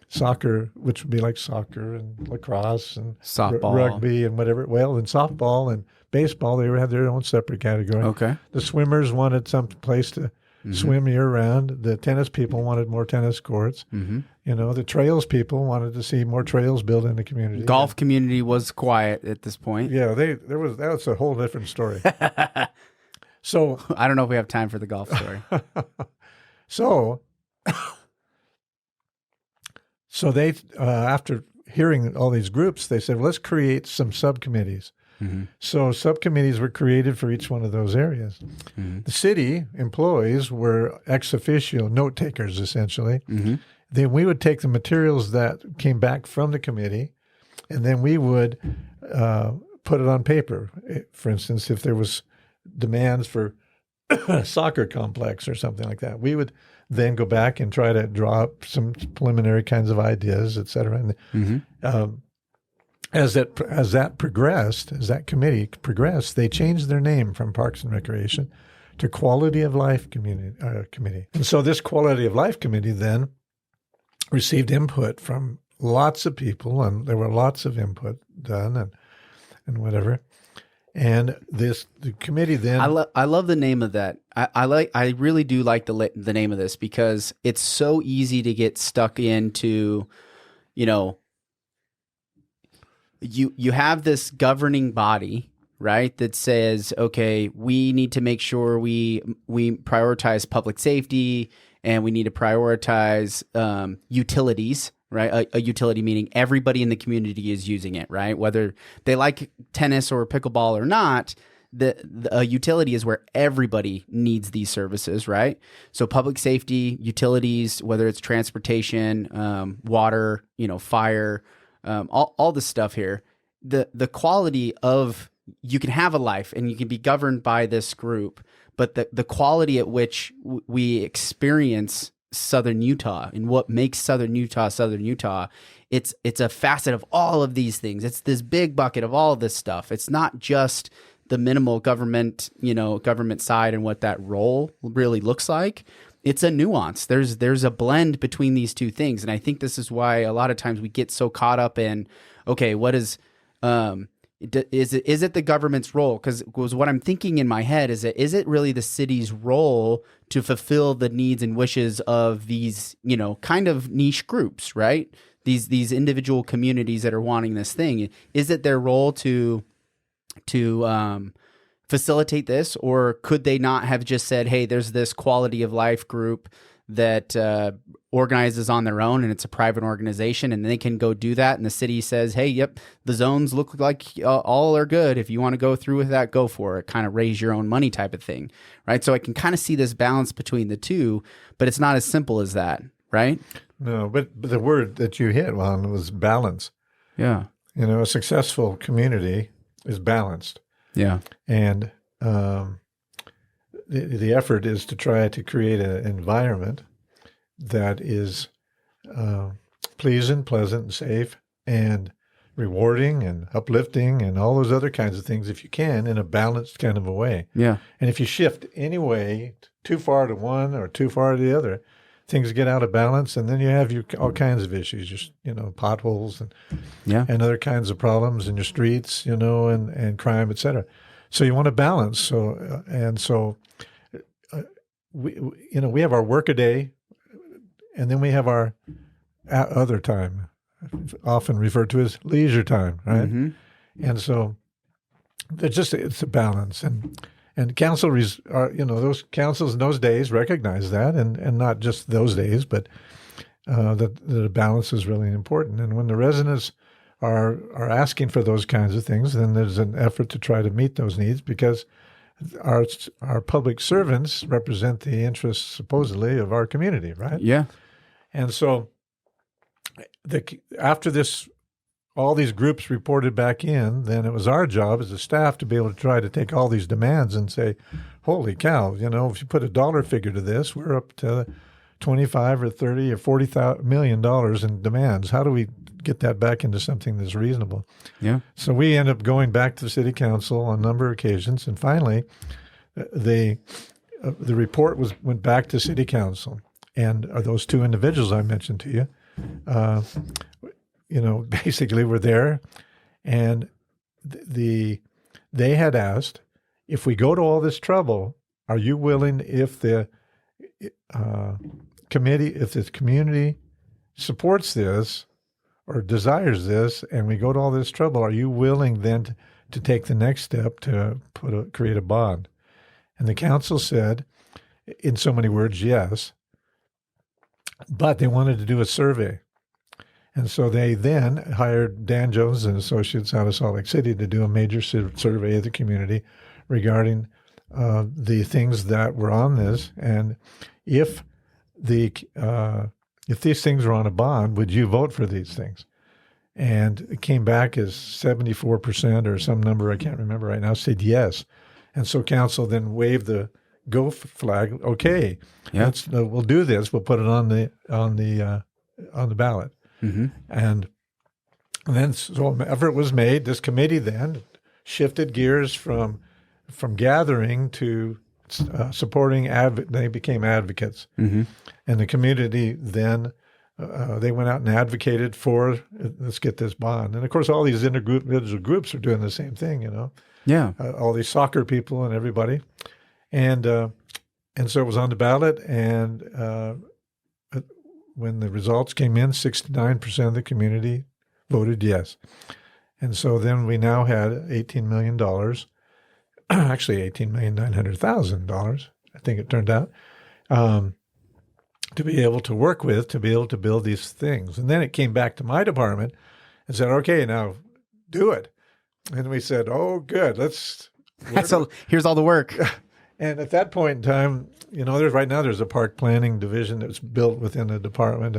soccer, which would be like soccer and lacrosse and softball, rugby and whatever. Well, in softball and baseball, they had their own separate category. Okay. The swimmers wanted some place to swim year-round. The tennis people wanted more tennis courts. The trails people wanted to see more trails built in the community. Golf community was quiet at this point. Yeah, that was a whole different story. So I don't know if we have time for the golf story. So they, after hearing all these groups, they said, well, let's create some subcommittees. So subcommittees were created for each one of those areas. The city employees were ex officio note takers, essentially. Then we would take the materials that came back from the committee, and then we would put it on paper. For instance, if there was demands for a soccer complex or something like that, we would then go back and try to draw up some preliminary kinds of ideas, et cetera. And as that committee progressed, they changed their name from Parks and Recreation to Quality of Life Committee. And so this Quality of Life Committee then received input from lots of people, and there were lots of input done and whatever. And the committee then I love the name of that. I really do like the name of this, because it's so easy to get stuck into, you have this governing body, right, that says, okay, we need to make sure we prioritize public safety, and we need to prioritize utilities. Right, a utility meaning everybody in the community is using it, right? Whether they like tennis or pickleball or not, a utility is where everybody needs these services, right? So public safety, utilities, whether it's transportation, water, fire, all the stuff here. The quality of, you can have a life and you can be governed by this group, but the quality at which we experience Southern Utah and what makes Southern Utah, it's a facet of all of these things. It's this big bucket of all of this stuff. It's not just the minimal government side and what that role really looks like. It's a nuance. There's a blend between these two things. And I think this is why a lot of times we get so caught up in, okay, what is it the government's role? Because what I'm thinking in my head is it really the city's role to fulfill the needs and wishes of these, kind of niche groups, right? These individual communities that are wanting this thing. Is it their role to facilitate this, or could they not have just said, hey, there's this quality of life group that organizes on their own, and it's a private organization, and they can go do that, and the city says, hey, yep, the zones look like all are good. If you want to go through with that, go for it. Kind of raise your own money type of thing, right? So I can kind of see this balance between the two, but it's not as simple as that, right? No, but the word that you hit on was balance. Yeah. A successful community is balanced. Yeah. And the effort is to try to create an environment that is pleasant, pleasant, and safe, and rewarding and uplifting and all those other kinds of things, if you can, in a balanced kind of a way. Yeah. And if you shift any way too far to one or too far to the other, things get out of balance, and then you have all kinds of issues, just, potholes and other kinds of problems in your streets, and crime, et cetera. So you want to balance. So we have our work a day, and then we have our other time, often referred to as leisure time, right? Mm-hmm. And so it's a balance, and councils those councils in those days recognize that, and not just those days, but that the balance is really important. And when the residents are asking for those kinds of things, then there's an effort to try to meet those needs, because our public servants represent the interests supposedly of our community, right? Yeah. And so after this, all these groups reported back in, then it was our job as a staff to be able to try to take all these demands and say, holy cow, if you put a dollar figure to this, we're up to 25 or 30 or $40 million in demands. How do we get that back into something that's reasonable? Yeah. So we end up going back to the city council on a number of occasions, and finally the report went back to city council, and those two individuals I mentioned to you, basically were there, and they had asked, if we go to all this trouble, are you willing, if the community supports this or desires this, and we go to all this trouble, are you willing then to take the next step to create a bond? And the council said, in so many words, yes, but they wanted to do a survey. And so they then hired Dan Jones and Associates out of Salt Lake City to do a major survey of the community regarding the things that were on this, and if these things were on a bond, would you vote for these things? And it came back as 74% or some number I can't remember right now said yes. And so council then waved the go flag. Okay, we'll do this. We'll put it on the ballot. Mm-hmm. And then so effort was made. This committee then shifted gears from gathering to supporting. They became advocates, mm-hmm. and the community then they went out and advocated for, let's get this bond. And of course, all these individual groups are doing the same thing. Yeah. All these soccer people and everybody, and so it was on the ballot. And when the results came in, 69% of the community voted yes. And so then we now had $18 million, actually $18,900,000, I think it turned out, to be able to work with, to be able to build these things. And then it came back to my department and said, okay, now do it. And we said, oh, good, here's all the work. And at that point in time, there's a park planning division that's built within the department,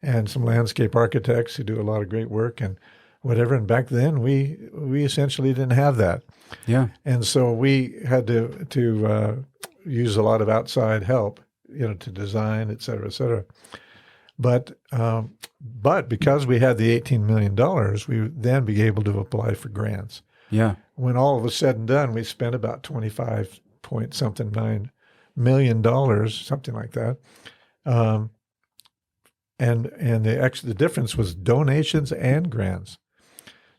and some landscape architects who do a lot of great work and whatever. And back then, we essentially didn't have that. Yeah. And so we had to use a lot of outside help, to design, et cetera, et cetera. But because we had the $18 million, we would then be able to apply for grants. Yeah. When all was said and done, we spent about 25.9 million dollars, something like that, and the difference was donations and grants.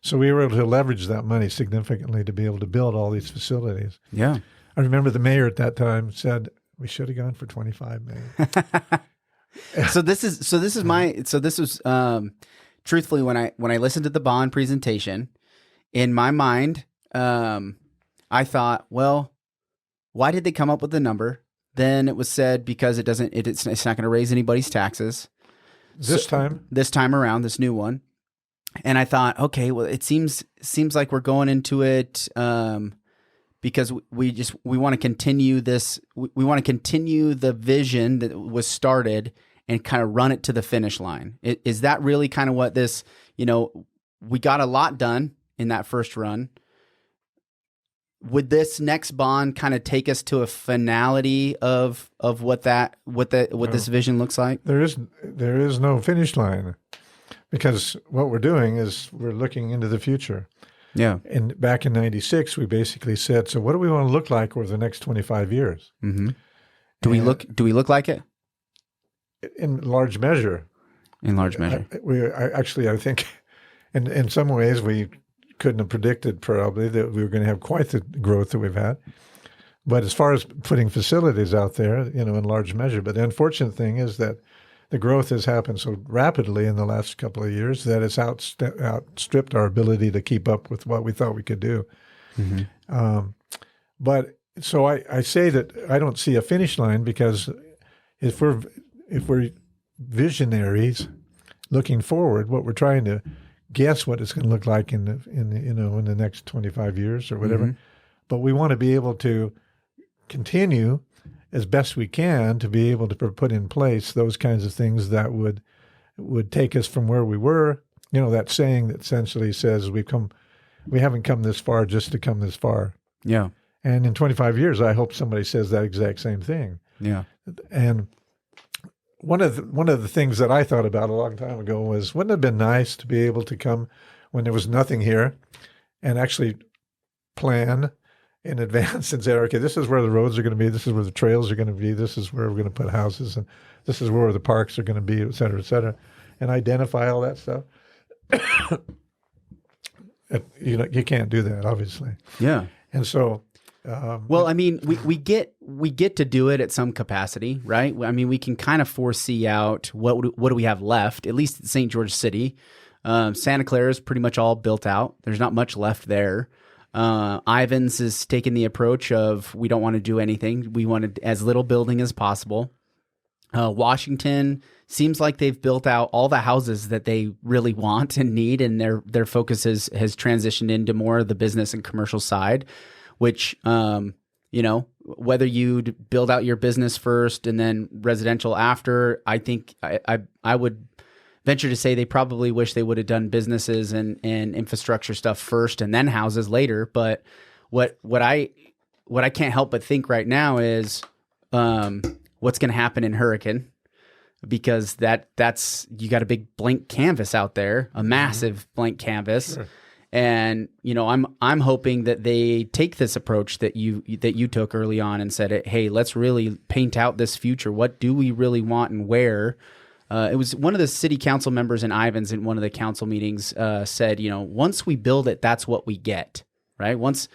So we were able to leverage that money significantly to be able to build all these facilities. Yeah, I remember the mayor at that time said we should have gone for 25 million. Truthfully, when I listened to the bond presentation, in my mind, I thought, well, why did they come up with the number? Then it was said because it's not going to raise anybody's taxes. This time around, this new one. And I thought, okay, well, it seems like we're going into it because we want to continue this. We want to continue the vision that was started and kind of run it to the finish line. Is that really kind of what this? We got a lot done in that first run. would this next bond kind of take us to a finality of what this vision looks like? There is no finish line, because what we're doing is we're looking into the future. Yeah. And back in '96, we basically said, so what do we want to look like over the next 25 years? Mm-hmm. Do we look like it? In large measure. In large measure. I think in some ways we couldn't have predicted probably that we were going to have quite the growth that we've had. But as far as putting facilities out there, in large measure. But the unfortunate thing is that the growth has happened so rapidly in the last couple of years that it's outstripped our ability to keep up with what we thought we could do. Mm-hmm. But so I say that I don't see a finish line, because if we're visionaries looking forward, what we're trying to guess what it's going to look like in the next 25 years or whatever. Mm-hmm. But we want to be able to continue as best we can to be able to put in place those kinds of things that would take us from where we were. That saying that essentially says we haven't come this far just to come this far. Yeah. And in 25 years, I hope somebody says that exact same thing. Yeah. And one of the things that I thought about a long time ago was, wouldn't it have been nice to be able to come when there was nothing here and actually plan in advance and say, okay, this is where the roads are going to be, this is where the trails are going to be, this is where we're going to put houses, and this is where the parks are going to be, et cetera, and identify all that stuff. You can't do that, obviously. Yeah. And so, well, I mean, we get to do it at some capacity, right? I mean, we can kind of foresee out what do we have left, at least at St. George City. Santa Clara is pretty much all built out. There's not much left there. Ivans is taking the approach of, we don't want to do anything. We want as little building as possible. Washington seems like they've built out all the houses that they really want and need, and their focus has transitioned into more of the business and commercial side, which, whether you build out your business first and then residential after, I think I would venture to say they probably wish they would have done businesses and infrastructure stuff first and then houses later. But what I can't help but think right now is what's going to happen in Hurricane, because that's you got a big blank canvas out there, a massive blank canvas. Sure. And I'm hoping that they take this approach that you took early on and said, hey, let's really paint out this future. What do we really want and where? It was one of the city council members in Ivans in one of the council meetings said, once we build it, that's what we get, right? Once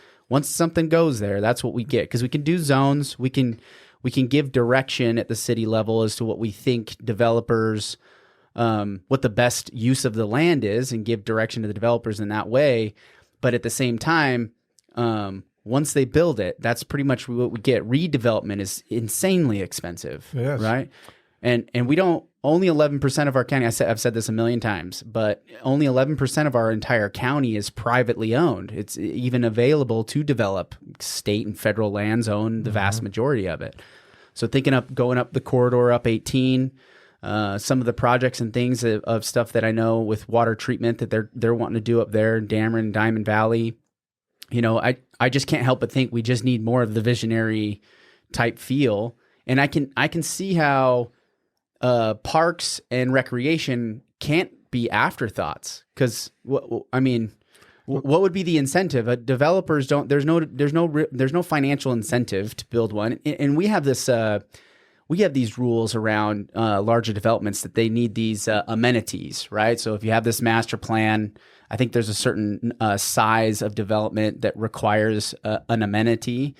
something goes there, that's what we get, because we can do zones, we can give direction at the city level as to what we think developers. What the best use of the land is, and give direction to the developers in that way. But at the same time, once they build it, that's pretty much what we get. Redevelopment is insanely expensive, yes. Right? And we don't, only 11% of our county, I've said this a million times, but only 11% of our entire county is privately owned. It's even available to develop. State and federal lands own the vast majority of it. So thinking up, going up the corridor, up 18, some of the projects and things of stuff that I know with water treatment that they're wanting to do up there in Dameron, Diamond Valley. I just can't help but think we just need more of the visionary type feel. And I can see how parks and recreation can't be afterthoughts, because what would be the incentive? Developers don't. There's no financial incentive to build one, and we have this. We have these rules around larger developments that they need these amenities, right? So if you have this master plan, I think there's a certain size of development that requires an amenity.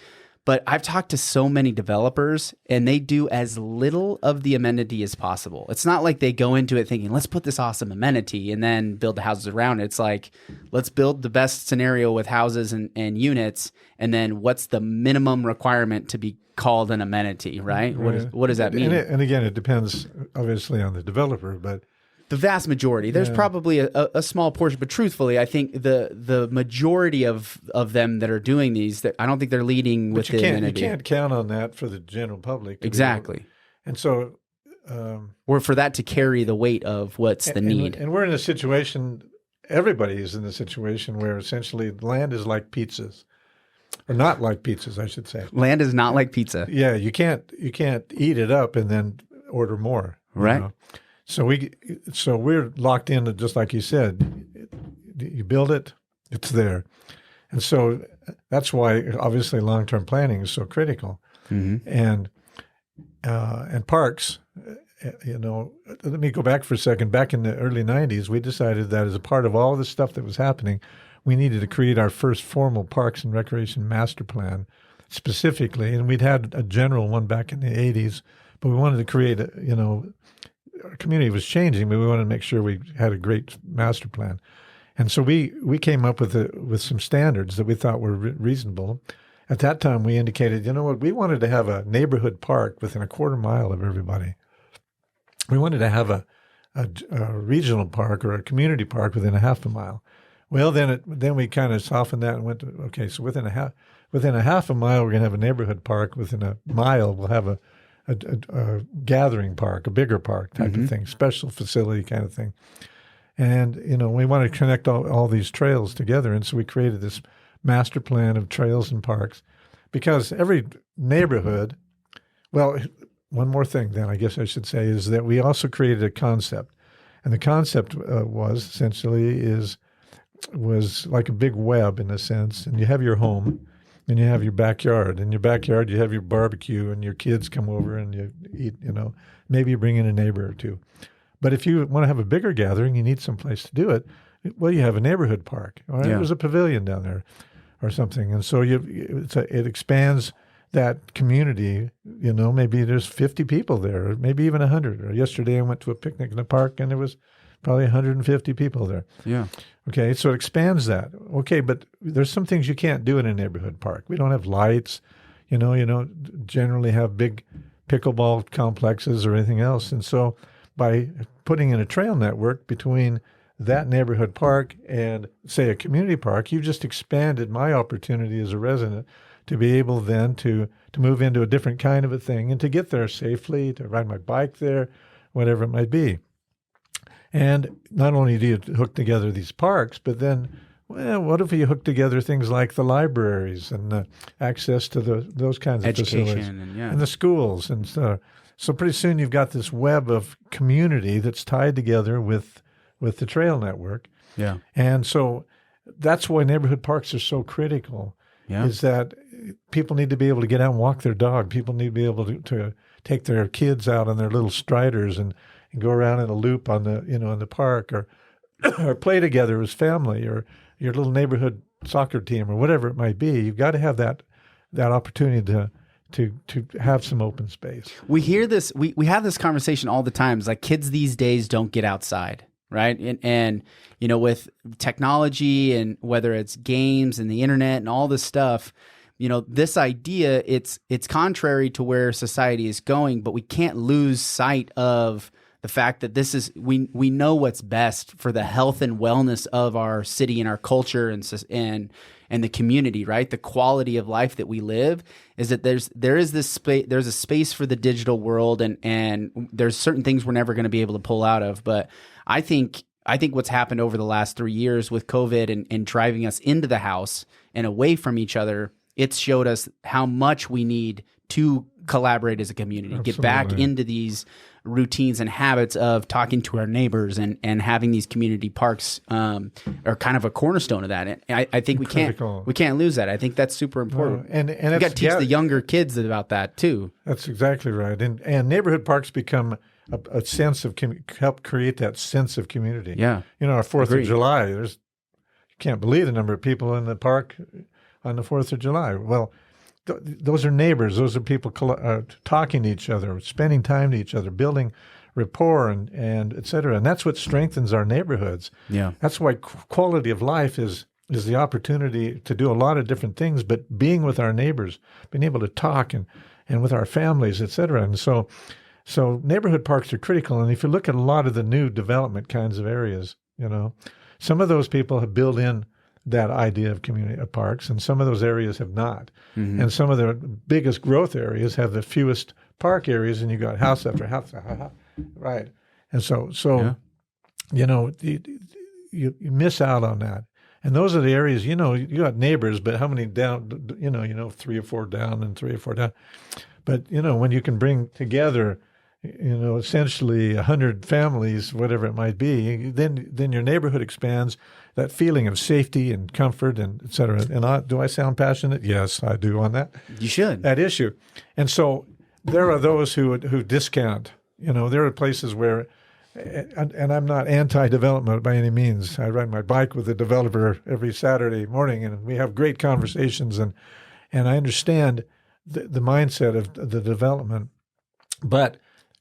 But I've talked to so many developers, and they do as little of the amenity as possible. It's not like they go into it thinking, let's put this awesome amenity and then build the houses around it. It's like, let's build the best scenario with houses and units, and then what's the minimum requirement to be called an amenity, right? What does that mean? And again, it depends obviously on the developer, but the vast majority. There's probably a small portion, but truthfully, I think the majority of them that are doing these, that I don't think they're leading with the amenity. You can't count on that for the general public. Exactly. And so, or for that to carry the weight of what's the need. And we're in a situation. Everybody is in a situation where essentially land is like pizzas. or not like pizzas, I should say. Land is not like pizza. Yeah, you can't eat it up and then order more. Right. Know? So we're locked in, just like you said. You build it, it's there. And so that's why obviously long-term planning is so critical. And parks, let me go back for a second. Back in the early 90s, we decided that as a part of all the stuff that was happening, we needed to create our first formal Parks and Recreation master plan specifically. And we'd had a general one back in the 80s, but we wanted to create our community was changing, but we wanted to make sure we had a great master plan. And so we came up with some standards that we thought were reasonable. At that time, we indicated, we wanted to have a neighborhood park within a quarter mile of everybody. We wanted to have a regional park or a community park within a half a mile. Well, then we kind of softened that and went to, okay, so within a half a mile, we're going to have a neighborhood park. Within a mile, we'll have a gathering park, a bigger park type of thing, special facility kind of thing. And, we want to connect all these trails together. And so we created this master plan of trails and parks because every neighborhood, well, one more thing then I guess I should say is that we also created a concept. And the concept was like a big web in a sense. And you have your home and you have your backyard. In your backyard, you have your barbecue and your kids come over and you eat, maybe you bring in a neighbor or two. But if you want to have a bigger gathering, you need some place to do it. Well, you have a neighborhood park, or there's a pavilion down there or something. And so it expands that community. Maybe there's 50 people there, or maybe even 100. Or yesterday I went to a picnic in the park and there was probably 150 people there. Yeah. Okay, so it expands that. Okay, but there's some things you can't do in a neighborhood park. We don't have lights. You don't generally have big pickleball complexes or anything else. And so by putting in a trail network between that neighborhood park and, say, a community park, you just expanded my opportunity as a resident to be able then to move into a different kind of a thing and to get there safely, to ride my bike there, whatever it might be. And not only do you hook together these parks, but then, well, what if you hook together things like the libraries and access to those kinds of facilities and the schools? And so pretty soon you've got this web of community that's tied together with the trail network. Yeah. And so that's why neighborhood parks are so critical, is that people need to be able to get out and walk their dog. People need to be able to take their kids out on their little striders and go around in a loop on the, in the park or play together as family or your little neighborhood soccer team or whatever it might be. You've got to have that opportunity to have some open space. We hear this, we have this conversation all the time. It's like kids these days don't get outside, right? And with technology and whether it's games and the internet and all this stuff, this idea, it's contrary to where society is going, but we can't lose sight of the fact that this is, we know what's best for the health and wellness of our city and our culture and the community, right? The quality of life that we live is that there's this space, there's a space for the digital world and there's certain things we're never going to be able to pull out of. But I think what's happened over the last 3 years with COVID and driving us into the house and away from each other, it's showed us how much we need to collaborate as a community, Absolutely. Get back into these routines and habits of talking to our neighbors and having these community parks are kind of a cornerstone of that. And I think we can't lose that. I think that's super important. And we got to teach the younger kids about that too. That's exactly right. And neighborhood parks become a sense of help create that sense of community. Yeah. Our 4th of July, you can't believe the number of people in the park on the 4th of July. Well, those are neighbors. Those are people talking to each other, spending time to each other, building rapport and et cetera. And that's what strengthens our neighborhoods. Yeah. That's why quality of life is the opportunity to do a lot of different things, but being with our neighbors, being able to talk and with our families, et cetera. And so neighborhood parks are critical. And if you look at a lot of the new development kinds of areas, some of those people have built in that idea of community parks, and some of those areas have not. Mm-hmm. And some of the biggest growth areas have the fewest park areas, and you got house after house, right? And so you miss out on that. And those are the areas, you got neighbors, but how many down, 3 or 4 down and 3 or 4 down. But, when you can bring together, essentially 100 families, whatever it might be, then your neighborhood expands, that feeling of safety and comfort and et cetera. And do I sound passionate? Yes, I do on that. You should. That issue. And so there are those who discount. There are places where, and I'm not anti-development by any means. I ride my bike with a developer every Saturday morning, and we have great conversations, and I understand the mindset of the development. But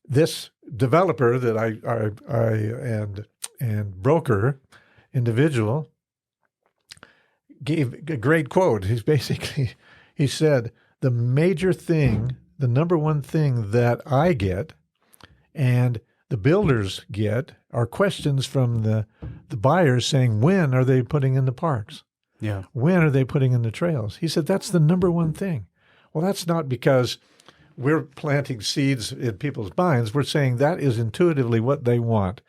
this developer that and broker individual gave a great quote. He said, the major thing, the number one thing that I get and the builders get are questions from the buyers saying, when are they putting in the parks? Yeah. When are they putting in the trails? He said, that's the number one thing. Well, that's not because we're planting seeds in people's minds. We're saying that is intuitively what they want.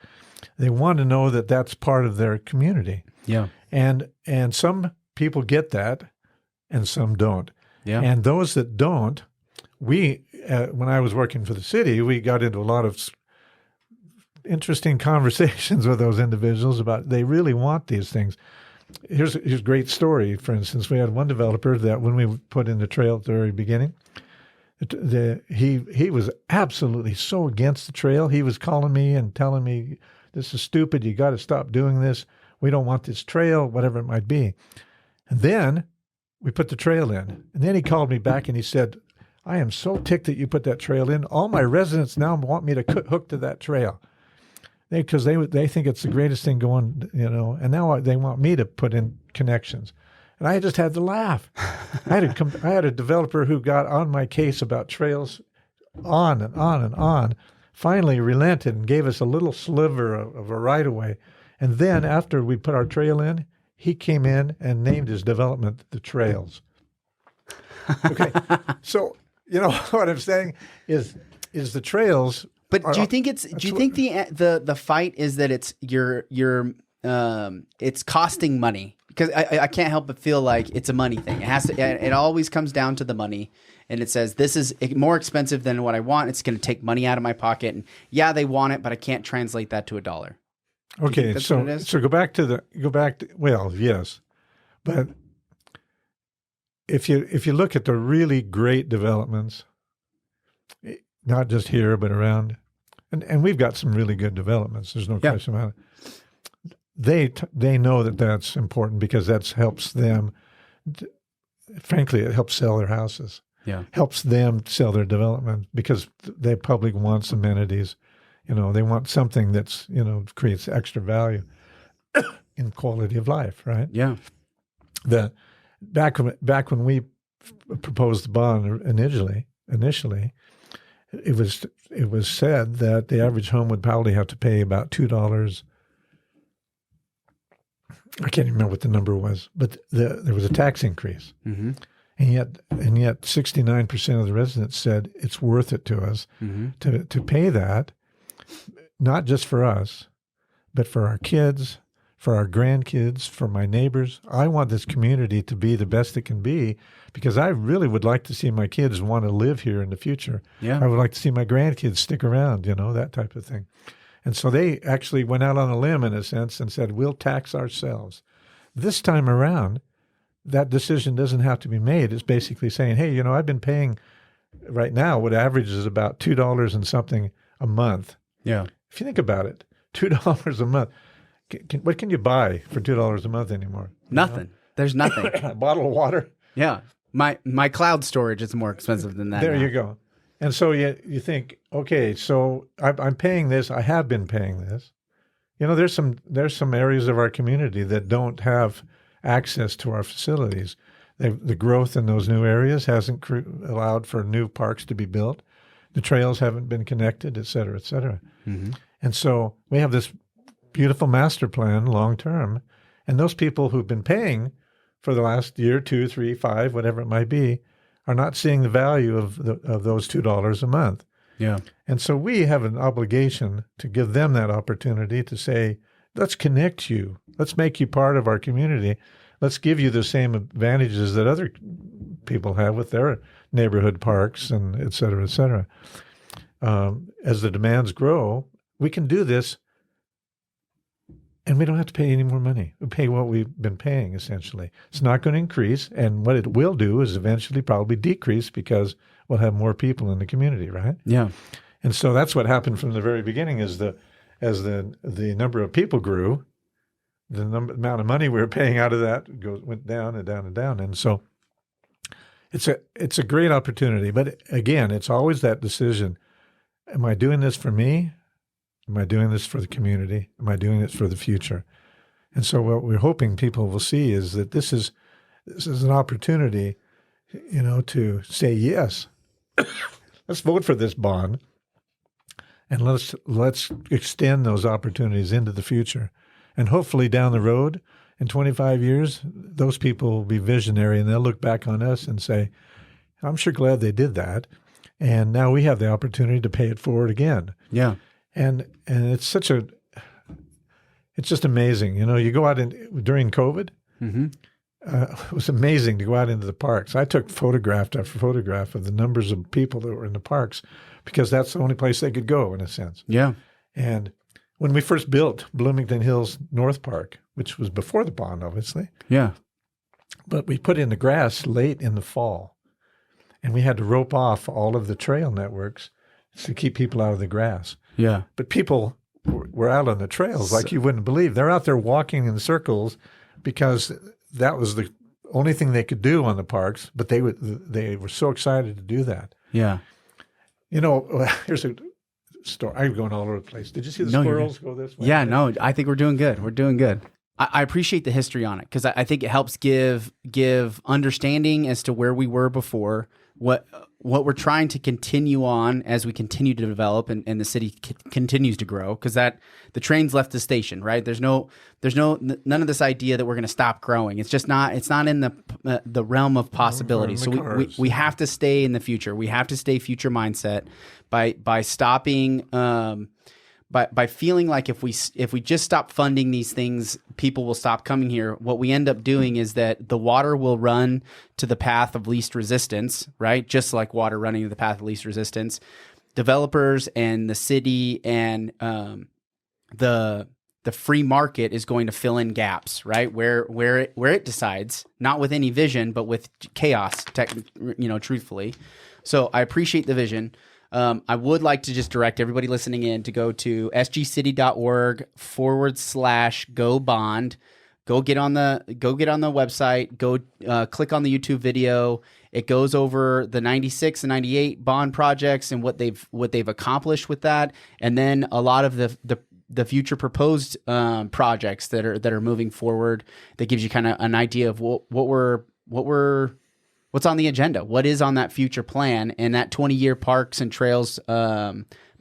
They want to know that that's part of their community. Yeah. And some people get that and some don't. Yeah. And those that don't, when I was working for the city, we got into a lot of interesting conversations with those individuals about they really want these things. Here's a great story. For instance, we had one developer that when we put in the trail at the very beginning, he was absolutely so against the trail. He was calling me and telling me, this is stupid. You got to stop doing this. We don't want this trail, whatever it might be. And then we put the trail in. And then he called me back and he said, I am so ticked that you put that trail in. All my residents now want me to hook to that trail. Because they think it's the greatest thing going, and now they want me to put in connections. And I just had to laugh. I had a developer who got on my case about trails on and on and on, finally relented and gave us a little sliver of a right-of-way. And then after we put our trail in, he came in and named his development the Trails. Okay, so what I'm saying is the trails. But do you think the fight is that it's it's costing money? Because I can't help but feel like it's a money thing. It always comes down to the money, and it says this is more expensive than what I want. It's going to take money out of my pocket, and yeah, they want it, but I can't translate that to a dollar. Okay, so go back to well, yes, but if you look at the really great developments, not just here but around, and we've got some really good developments. There's no question about it. They know that that's important because that helps them. Frankly, it helps sell their houses. Yeah, helps them sell their development because the public wants amenities. They want something that's creates extra value in quality of life, right? Yeah. Back when we proposed the bond initially, it was said that the average home would probably have to pay about $2. I can't remember what the number was, but there was a tax increase, and yet 69% of the residents said it's worth it to us to pay that, not just for us, but for our kids, for our grandkids, for my neighbors. I want this community to be the best it can be because I really would like to see my kids want to live here in the future. Yeah. I would like to see my grandkids stick around, that type of thing. And so they actually went out on a limb in a sense and said, we'll tax ourselves. This time around, that decision doesn't have to be made. It's basically saying, hey, I've been paying right now what averages about $2 and something a month. Yeah. If you think about it, $2 a month. What can you buy for $2 a month anymore? Nothing. There's nothing. A bottle of water? Yeah. My cloud storage is more expensive than that. There you go. And so you think, okay, so I'm paying this. I have been paying this. There's some areas of our community that don't have access to our facilities. The growth in those new areas hasn't allowed for new parks to be built. The trails haven't been connected, et cetera, et cetera. Mm-hmm. And so we have this beautiful master plan long term, and those people who've been paying for the last year, 2, 3, 5, whatever it might be, are not seeing the value of those $2 a month. Yeah. And so we have an obligation to give them that opportunity to say, let's connect you. Let's make you part of our community. Let's give you the same advantages that other people have with their neighborhood parks and et cetera, et cetera. As the demands grow, we can do this, and we don't have to pay any more money. We pay what we've been paying, essentially. It's not going to increase, and what it will do is eventually probably decrease because we'll have more people in the community, right? Yeah. And so that's what happened from the very beginning. As the number of people grew, the amount of money we were paying out of that went down and down and down. And so it's a great opportunity. But again, it's always that decision: am I doing this for me? Am I doing this for the community? Am I doing this for the future? And so what we're hoping people will see is that this is an opportunity, to say yes. Let's vote for this bond, and let's extend those opportunities into the future. And hopefully down the road, in 25 years, those people will be visionary, and they'll look back on us and say, I'm sure glad they did that. And now we have the opportunity to pay it forward again. Yeah. And it's just amazing. You go out during COVID, it was amazing to go out into the parks. I took photograph after photograph of the numbers of people that were in the parks because that's the only place they could go, in a sense. Yeah. And when we first built Bloomington Hills North Park, which was before the bond, obviously. Yeah. But we put in the grass late in the fall, and we had to rope off all of the trail networks to keep people out of the grass. Yeah. But people were out on the trails like you wouldn't believe. They're out there walking in circles because that was the only thing they could do on the parks, but they were so excited to do that. Yeah. Here's a story. I'm going all over the place. Did you see the squirrels go this way? Yeah, no, I think we're doing good. We're doing good. I appreciate the history on it because I think it helps give understanding as to where we were before, what we're trying to continue on as we continue to develop and the city continues to grow, because the train's left the station, right? There's none of this idea that we're going to stop growing. It's not in the realm of possibility. So we have to stay in the future. We have to stay future mindset by stopping by feeling like if we just stop funding these things, people will stop coming here. What we end up doing is that the water will run to the path of least resistance, right? Just like water running to the path of least resistance. Developers and the city and the free market is going to fill in gaps, right? Where it decides, not with any vision, but with chaos, truthfully. So I appreciate the vision. I would like to just direct everybody listening in to go to sgcity.org/go bond. Go get on the website. Go click on the YouTube video. It goes over the 96 and 98 bond projects and what they've accomplished with that, and then a lot of the future proposed projects that are moving forward. That gives you kind of an idea of what's on the agenda, what is on that future plan, and that 20-year Parks and Trails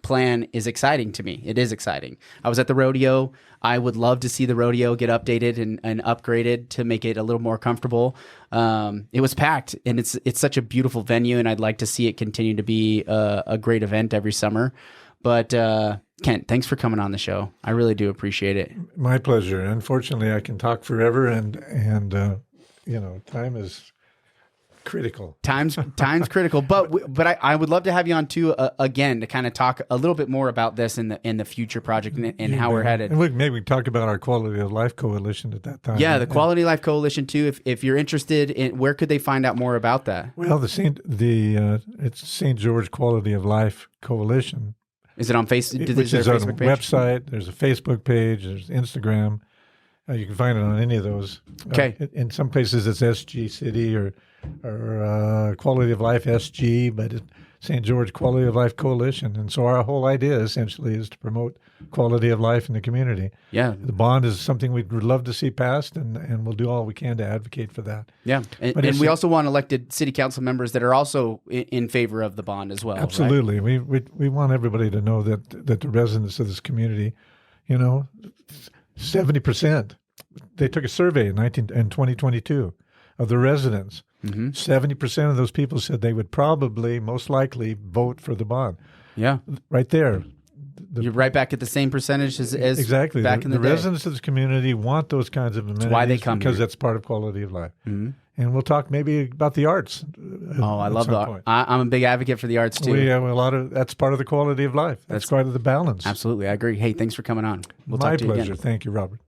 plan is exciting to me. It is exciting. I was at the rodeo. I would love to see the rodeo get updated and upgraded to make it a little more comfortable. It was packed, and it's such a beautiful venue, and I'd like to see it continue to be a great event every summer. But Kent, thanks for coming on the show. I really do appreciate it. My pleasure. Unfortunately, I can talk forever, and time is critical. Time's critical, but I would love to have you on too again to kind of talk a little bit more about this in the future project and how we're headed. And maybe we talk about our Quality of Life Coalition at that time. Yeah, the Quality of Life Coalition too. If you're interested in, where could they find out more about that? Well, it's St. George Quality of Life Coalition. Is it on Facebook? Which is on a website. There's a Facebook page. There's Instagram. You can find it on any of those. Okay. In some places it's SG City or Quality of Life SG, but it's St. George Quality of Life Coalition. And so our whole idea essentially is to promote quality of life in the community. Yeah. The bond is something we'd love to see passed, and we'll do all we can to advocate for that. Yeah. And we also want elected city council members that are also in favor of the bond as well. Absolutely. Right? We want everybody to know that the residents of this community, 70%. They took a survey in 2022 of the residents. 70% of those people said they would probably, most likely, vote for the bond. Yeah. Right there. You're right back at the same percentage as exactly back in the day. Residents of this community want those kinds of amenities why they come because here. that's part of quality of life. And we'll talk maybe about the arts. Oh, I love the. I'm a big advocate for the arts too. We have a lot of that's part of the quality of life. That's part of the balance. Absolutely, I agree. Hey, thanks for coming on. We'll My talk to you pleasure. again. Thank you, Robert.